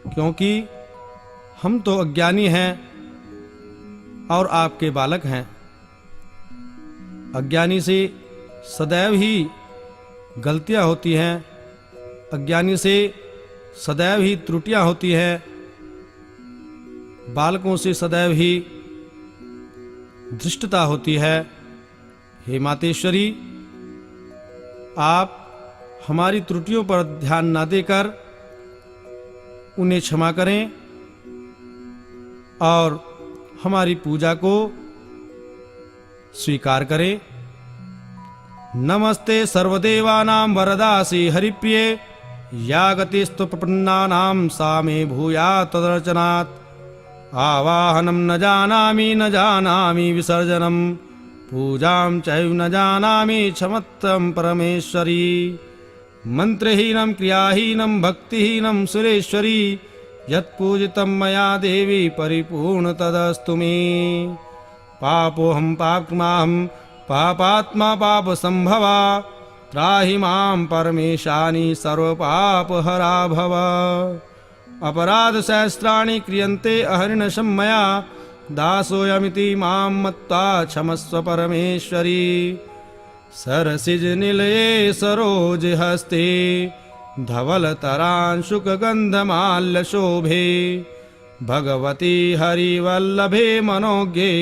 क्योंकि हम तो अज्ञानी हैं और आपके बालक हैं। अज्ञानी से सदैव ही गलतियां होती हैं, अज्ञानी से सदैव ही त्रुटियां होती हैं, बालकों से सदैव ही धृष्टता होती है। हे मातेश्वरी, आप हमारी त्रुटियों पर ध्यान ना देकर उन्हें क्षमा करें और हमारी पूजा को स्वीकार करें। नमस्ते सर्वदेवानां वरदासि हरिप्रिये या गतिस्तु प्रपन्नानां सा मे भूयात् तदर्चनात्। आवाहनं न जानामि विसर्जनं पूजां चैव न जानामि क्षमत्वं परमेश्वरी। मंत्रहीनं क्रियाहीनं भक्तिहीनं सुरेश्वरी यत्पूजितं मया देवी परिपूर्ण तदस्तु मे। पापोऽहं पापकृमाहं पापात्मा पापसंभवा त्राहि मां परमेशानि सर्वपापहरा भव। अपराध सहस्राणि क्रियन्ते अहर्निशं मया दासोऽयमिति मां मत्वा क्षमस्व परमेश्वरी सरसिजनिलये सरोजहस्ते धवलतरांशुकगन्धमाल्यशोभे भगवती हरिवल्लभे मनोज्ञे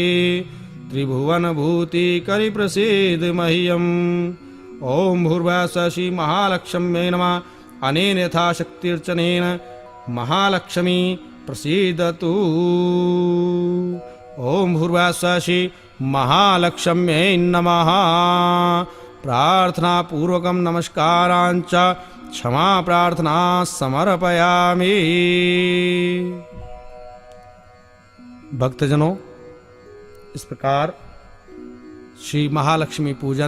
त्रिभुवनभूतिकरिप्रसीद मह्यम् ॐ भूर्भुवस्सुः महालक्ष्म्यै नमः। अनेन यथाशक्तिर्चनेन महालक्ष्मी प्रसीदतु। ॐ भूर्भुवस्सुः महालक्ष्म्यै नमः। प्रार्थनापूर्वकं नमस्कारांच क्षमा प्रार्थना समर्पयामि। भक्तजनों, इस प्रकार श्री महालक्ष्मी पूजन